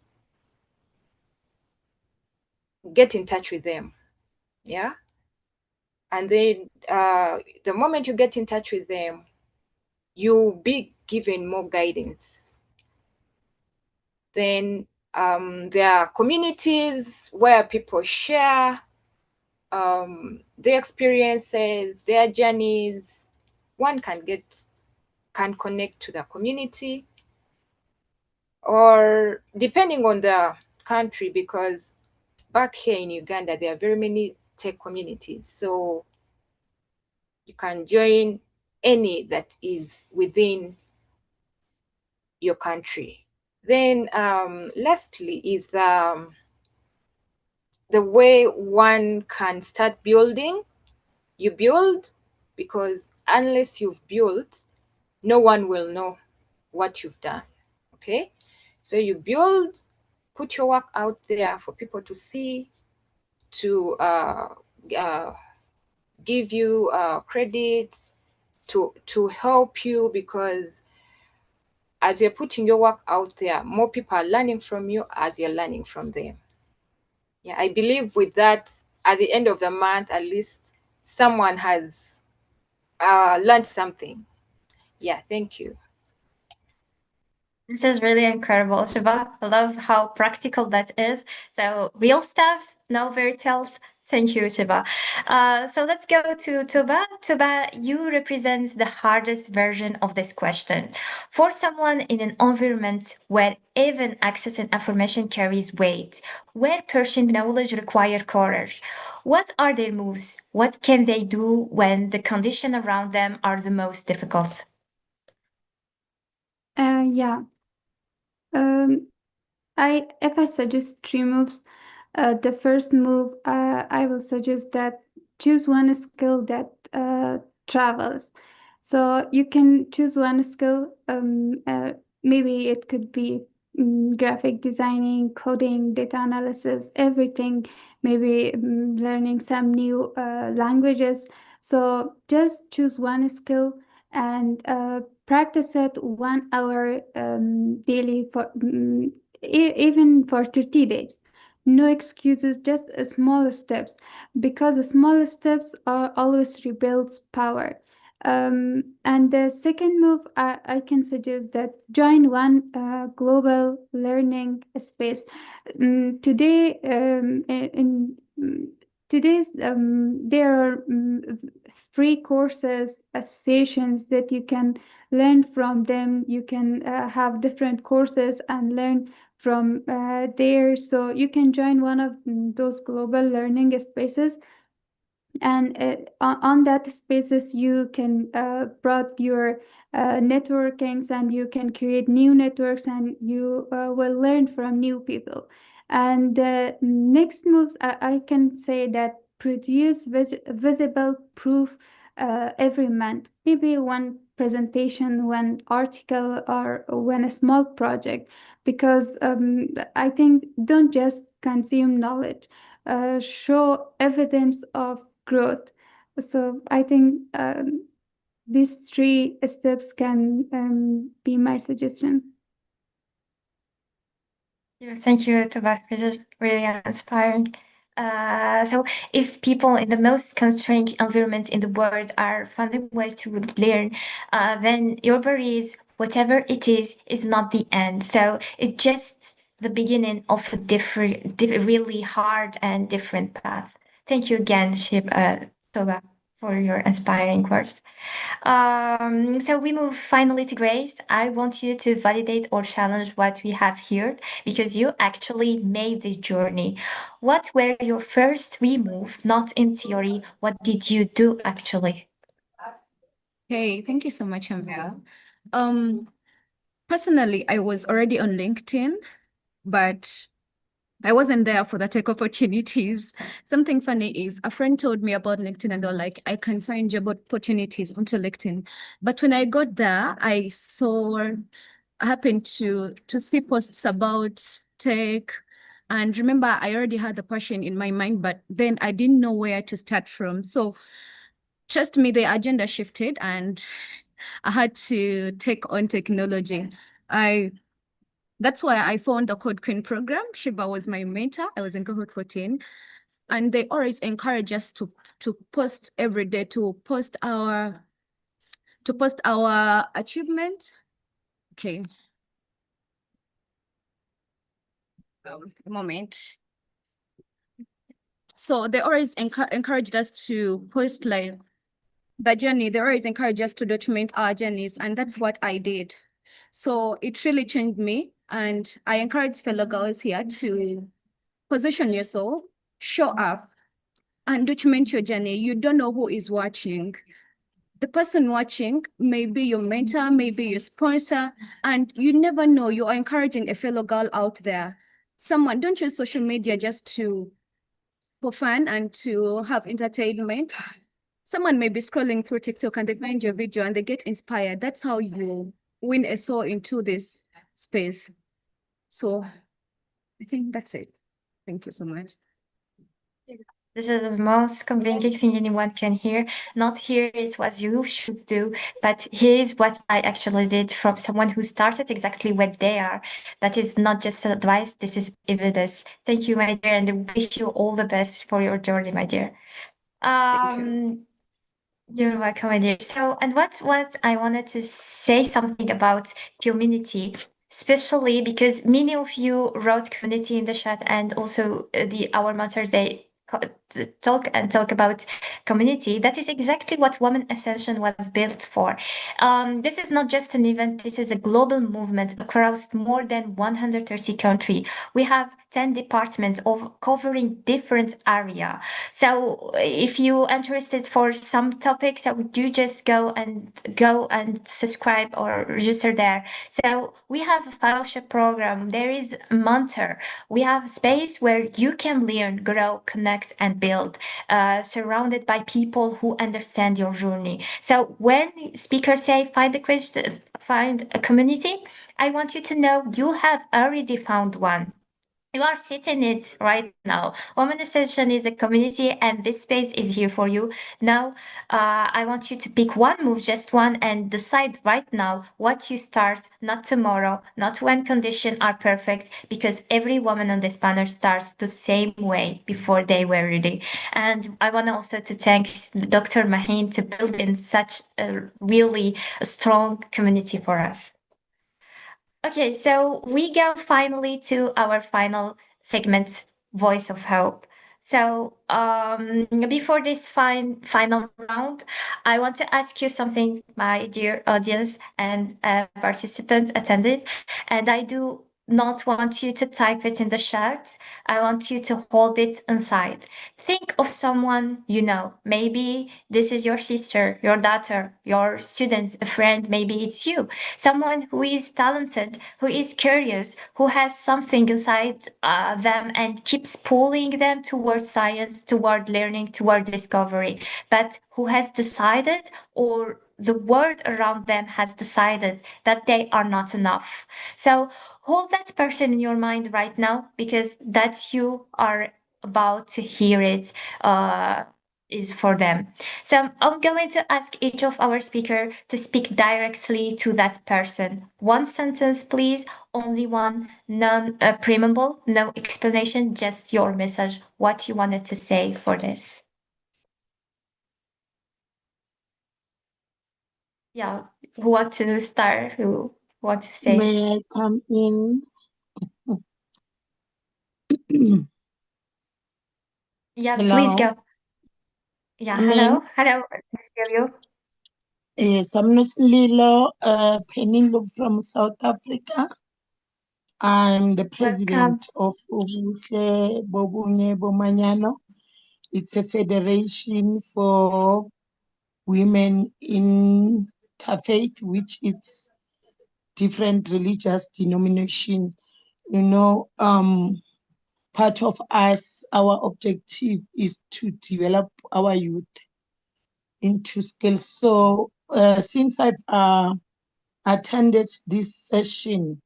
get in touch with them. Yeah. And then the moment you get in touch with them, you'll be given more guidance. Then there are communities where people share their experiences, their journeys. One can connect to the community, or depending on the country, because back here in Uganda, there are very many tech communities. So you can join any that is within your country. Then lastly is the way one can start building. You build, because unless you've built, no one will know what you've done. Okay? So you build, put your work out there for people to see, to give you credit, to help you, because as you're putting your work out there, more people are learning from you as you're learning from them. Yeah, I believe with that, at the end of the month, at least someone has learned something. Yeah, thank you. This is really incredible, Shiba. I love how practical that is. So real steps, no fairy tales. Thank you, Shiba. So let's go to Tuba. Tuba, you represent the hardest version of this question. For someone in an environment where even accessing information carries weight, where Persian knowledge requires courage, what are their moves? What can they do when the conditions around them are the most difficult? Yeah. If I suggest three moves, the first move, I will suggest that choose one skill that travels. So you can choose one skill. Maybe it could be graphic designing, coding, data analysis, everything. Maybe learning some new languages. So just choose one skill and practice it 1 hour daily for even for 30 days. No excuses, just small steps, because the small steps are always rebuilds power. And the second move, I can suggest that join one global learning space. Today, today's there are free courses, associations that you can learn from them. You can have different courses and learn from there. So you can join one of those global learning spaces, and on that spaces you can broad your networkings, and you can create new networks, and you will learn from new people. And the next moves, I can say that produce visible proof every month, maybe one presentation, one article, or one a small project, because I think don't just consume knowledge, show evidence of growth. So I think these three steps can be my suggestion. Thank you, Tuba. This is really inspiring. So, if people in the most constrained environment in the world are finding way to learn, then your worries, whatever it is not the end. So it's just the beginning of a really hard and different path. Thank you again, Tuba, for your inspiring words. So we move finally to Grace. I want you to validate or challenge what we have here, because you actually made this journey. What were your first three moves, not in theory? What did you do actually? Hey, thank you so much, Amel. Personally, I was already on LinkedIn, but I wasn't there for the tech opportunities. Something funny is a friend told me about LinkedIn, and they're like, I can find job opportunities onto LinkedIn. But when I got there, I happened to see posts about tech. And remember, I already had the passion in my mind, but then I didn't know where to start from. So trust me, the agenda shifted and I had to take on technology. That's why I found the Code Queen program. Shiba was my mentor. I was in cohort 14. And they always encourage us to post every day, to post our achievement. Okay. A moment. So they always encouraged us to post like the journey. They always encourage us to document our journeys, and that's what I did. So it really changed me, and I encourage fellow girls here to position yourself, show up, and document your journey. You don't know who is watching. The person watching may be your mentor, maybe your sponsor, and you never know. You are encouraging a fellow girl out there. Someone, don't use social media just for fun and to have entertainment. Someone may be scrolling through TikTok and they find your video and they get inspired. That's how you win a soul into this space. So I think that's it. Thank you so much. This is the most convincing thing anyone can hear. Not here is what you should do, but here is what I actually did from someone who started exactly where they are. That is not just advice, this is evidence. Thank you, my dear, and I wish you all the best for your journey, my dear. Thank you. You're welcome, my dear. So, and what I wanted to say something about community, especially because many of you wrote community in the chat, and also the Our Mother's Day talk about community. That is exactly what Women Ascension was built for. This is not just an event. This is a global movement across more than 130 countries. We have 10 departments of covering different area. So if you're interested for some topics, I would do just go and subscribe or register there. So we have a fellowship program. There is a mentor. We have a space where you can learn, grow, connect, and build, surrounded by people who understand your journey. So when speakers say find a question, find a community, I want you to know you have already found one. You are sitting in it right now. Women Ascension is a community, and this space is here for you. Now, I want you to pick one move, just one, and decide right now what you start, not tomorrow, not when conditions are perfect, because every woman on this panel starts the same way before they were ready. And I want also to thank Dr. Mahin to build in such a really strong community for us. Okay, so we go finally to our final segment, Voice of Hope. So before this final round, I want to ask you something, my dear audience and participants attended, and I do not want you to type it in the chat. I want you to hold it inside. Think of someone you know. Maybe this is your sister, your daughter, your student, a friend. Maybe it's you. Someone who is talented, who is curious, who has something inside them and keeps pulling them towards science, toward learning, toward discovery, but who has decided, or the world around them has decided, that they are not enough. So hold that person in your mind right now, because that you are about to hear it is for them. So I'm going to ask each of our speaker to speak directly to that person. One sentence, please. Only one, non-preamble, no explanation, just your message, what you wanted to say for this. Yeah, who want to start? Who want to say? May I come in? Yeah, Hello. please go. Yeah, hello. Hello, nice to hear you. Yes, I'm Lilo Penilo from South Africa. I'm the president of Ubuhle Bobunye Bomanyano. It's a federation for women in Tafet, which is different religious denomination. You know, part of us, our objective is to develop our youth into skills. So since I've attended this session,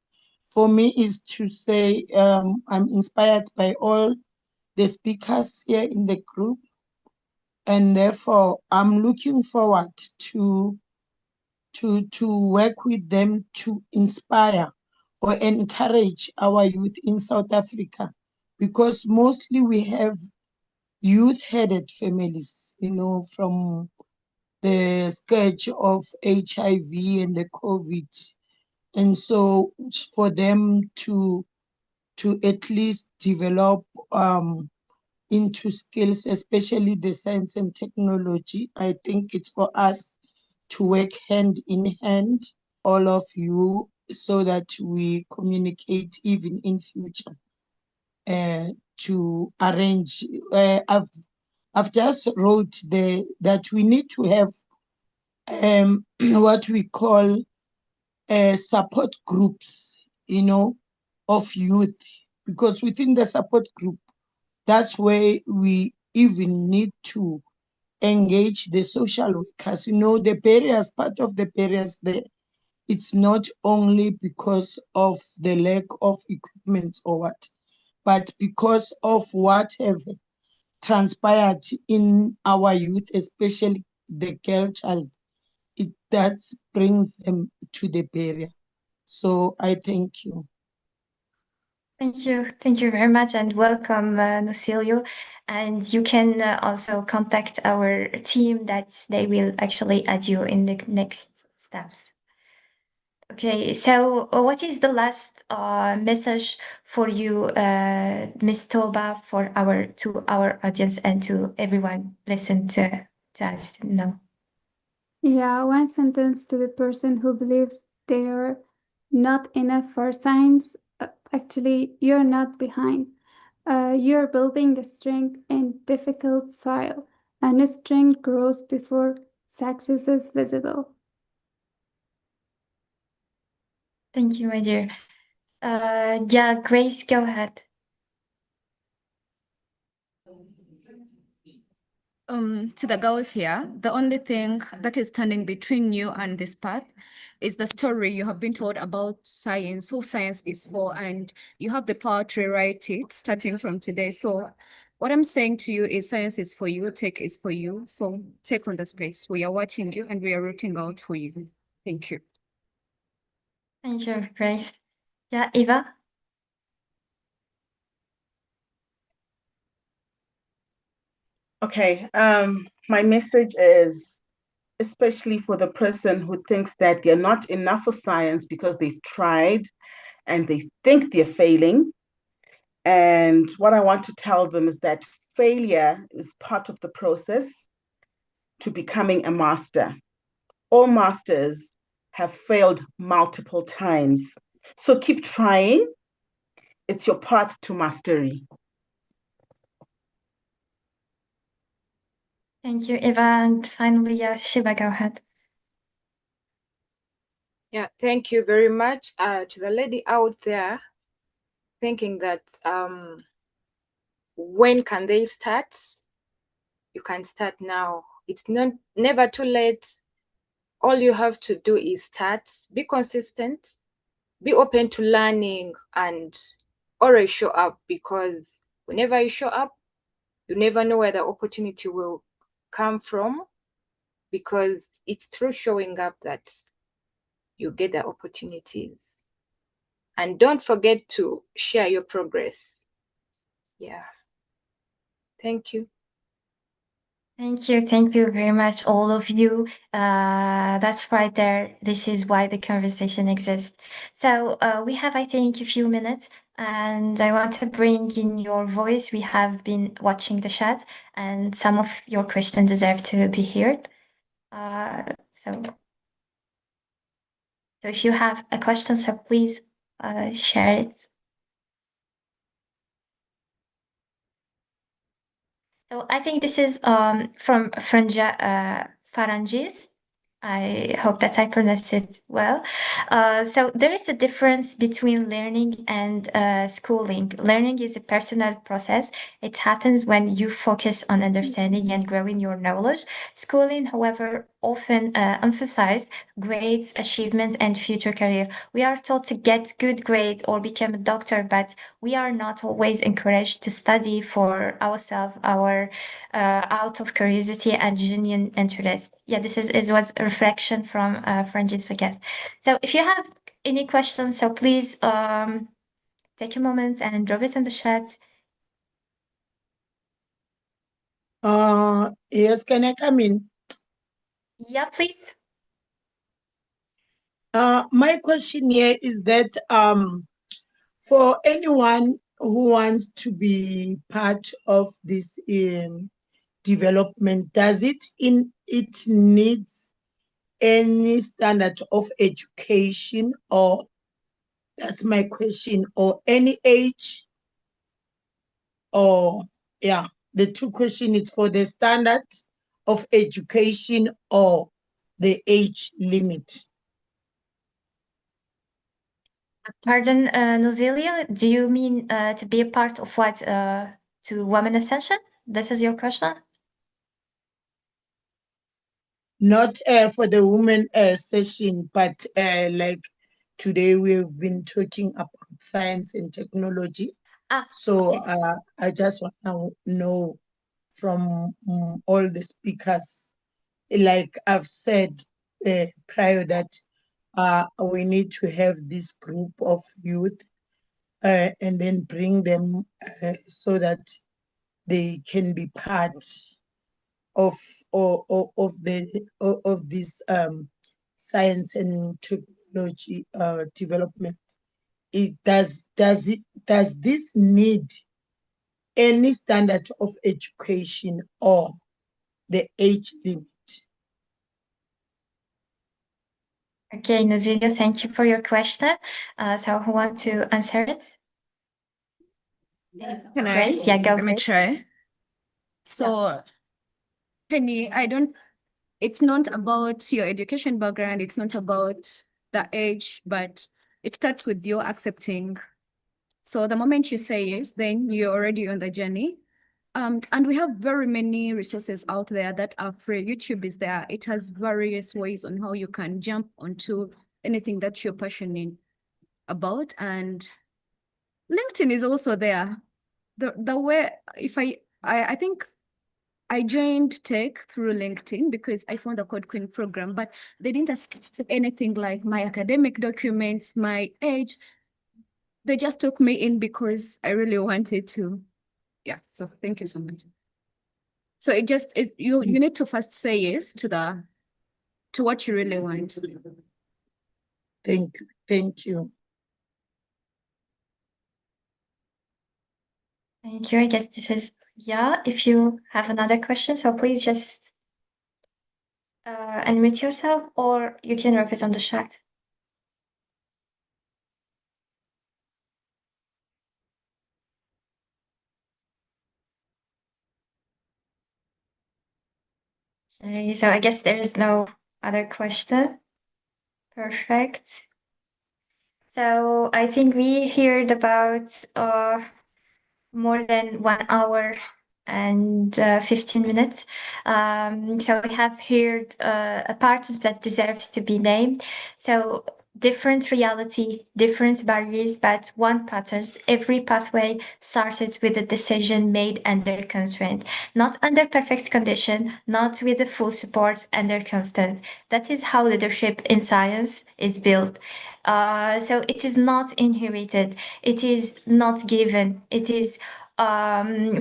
for me is to say I'm inspired by all the speakers here in the group, and therefore I'm looking forward to work with them to inspire or encourage our youth in South Africa, because mostly we have youth-headed families, you know, from the scourge of HIV and the COVID. And so for them to at least develop into skills, especially the science and technology, I think it's for us to work hand in hand, all of you, so that we communicate even in future to arrange. I've just wrote that we need to have what we call support groups, you know, of youth, because within the support group, that's where we even need to engage the social workers. You know, the barriers, part of the barriers there, it's not only because of the lack of equipment or what, but because of what have transpired in our youth, especially the girl child. That brings them to the barrier. So I thank you. Thank you very much, and welcome, Nucilio. And you can also contact our team that they will actually add you in the next steps. Okay, so what is the last message for you, Miss Toba, for our audience and to everyone listen to us now? Yeah, one sentence to the person who believes they are not enough for science. Actually, you're not behind. You're building a strength in difficult soil, and strength grows before success is visible. Thank you, my dear. Yeah, Grace, go ahead. To the girls here, the only thing that is standing between you and this path is the story you have been told about science, who science is for, and you have the power to rewrite it starting from today. So what I'm saying to you is science is for you, tech is for you. So take on the space. We are watching you and we are rooting out for you. Thank you. Thank you, Grace. Yeah, Eva? Okay, my message is especially for the person who thinks that they're not enough for science because they've tried and they think they're failing. And what I want to tell them is that failure is part of the process to becoming a master. All masters have failed multiple times. So keep trying. It's your path to mastery. Thank you, Eva. And finally, Shiva, go ahead. Yeah, thank you very much to the lady out there thinking that when can they start? You can start now. It's never too late. All you have to do is start, be consistent, be open to learning, and always show up, because whenever you show up, you never know where the opportunity will come from, because it's through showing up that you get the opportunities. And don't forget to share your progress. Yeah. Thank you. Thank you very much, all of you. That's right there. This is why the conversation exists. So we have, I think, a few minutes, and I want to bring in your voice. We have been watching the chat, and some of your questions deserve to be heard. So if you have a question, so please share it. So I think this is from Farangis. I hope that I pronounced it well. So there is a difference between learning and schooling. Learning is a personal process. It happens when you focus on understanding and growing your knowledge. Schooling, however, often emphasize grades, achievements, and future career. We are taught to get good grades or become a doctor, but we are not always encouraged to study for ourselves, out of curiosity and genuine interest. Yeah, this was a reflection from Francis, I guess. So if you have any questions, so please take a moment and drop it in the chat. Yes, can I come in? Yeah, please. My question here is that for anyone who wants to be part of this development, does it needs any standard of education, or that's my question, or any age, or yeah, the two questions is for the standard of education or the age limit. Pardon, Nozelia, do you mean to be a part of what, to Women Ascension? This is your question? Not for the women session, but like today we've been talking about science and technology. So Okay. I just want to know from all the speakers, like I've said prior, that we need to have this group of youth and then bring them so that they can be part of of this science and technology development. Does this need any standard of education or the age limit? Okay, Nazilia, thank you for your question. So who want to answer it? Can I? Grace? Yeah, go, Let me Grace. try. So, Penny, it's not about your education background, it's not about the age, but it starts with you accepting. So the moment you say yes, then you're already on the journey. And we have very many resources out there that are free. YouTube is there. It has various ways on how you can jump onto anything that you're passionate about. And LinkedIn is also there. The way, I think I joined tech through LinkedIn because I found the Code Queen program, but they didn't ask anything like my academic documents, my age. They just took me in because I really wanted to. Yeah, so thank you so much. So you need to first say yes to what you really want. Thank you. Thank you. I guess this is, yeah, if you have another question, so please just unmute yourself or you can write it on the chat. Okay, so I guess there is no other question. Perfect. So I think we heard about more than 1 hour and 15 minutes. So we have heard a part that deserves to be named. So different reality, different barriers, but one patterns. Every pathway started with a decision made under constraint, not under perfect condition, not with the full support, under constant. That is how leadership in science is built. So it is not inherited, it is not given, it is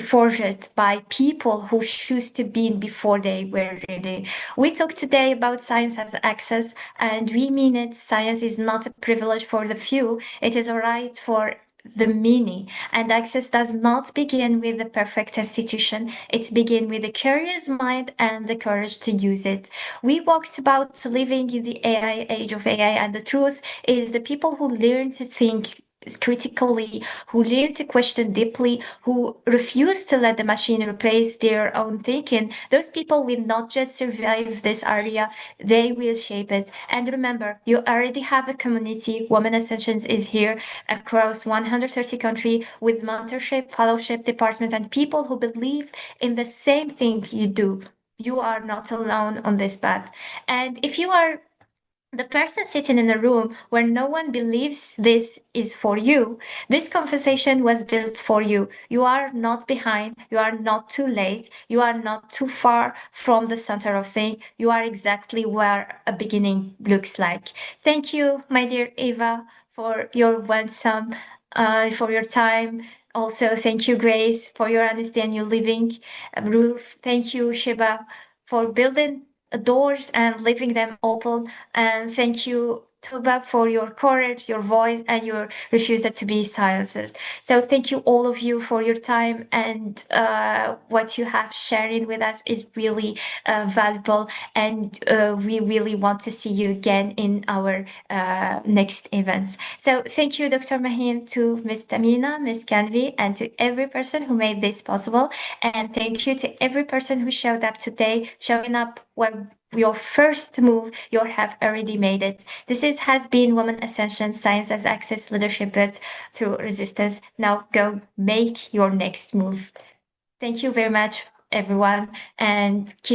forged by people who choose to be before they were ready. We talk today about science as access, and we mean it. Science is not a privilege for the few, it is a right for the many. And access does not begin with the perfect institution, it begins with a curious mind and the courage to use it. We walked about living in the AI age of AI, and the truth is the people who learn to think critically, who learn to question deeply, who refuse to let the machine replace their own thinking, those people will not just survive this area, they will shape it. And remember, you already have a community. Women Ascensions is here across 130 countries with mentorship, fellowship department, and people who believe in the same thing you do. You are not alone on this path. And if you are the person sitting in a room where no one believes this is for you, this conversation was built for you. You are not behind, you are not too late, you are not too far from the center of things. You are exactly where a beginning looks like. Thank you, my dear Eva, for your winsome, for your time. Also, thank you, Grace, for your honesty and your living. Ruth, thank you, Shiba, for building doors and leaving them open. And thank you, Tuba, for your courage, your voice, and your refusal to be silenced. So thank you, all of you, for your time, and what you have sharing with us is really valuable. And we really want to see you again in our next events. So thank you, Dr. Mahin, to Ms. Tamina, Ms. Kanvi, and to every person who made this possible. And thank you to every person who showed up today, showing up when your first move, you have already made it. Has been Women Ascension, Science as Access, Leadership Built Through Resistance. Now go make your next move. Thank you very much, everyone, and keep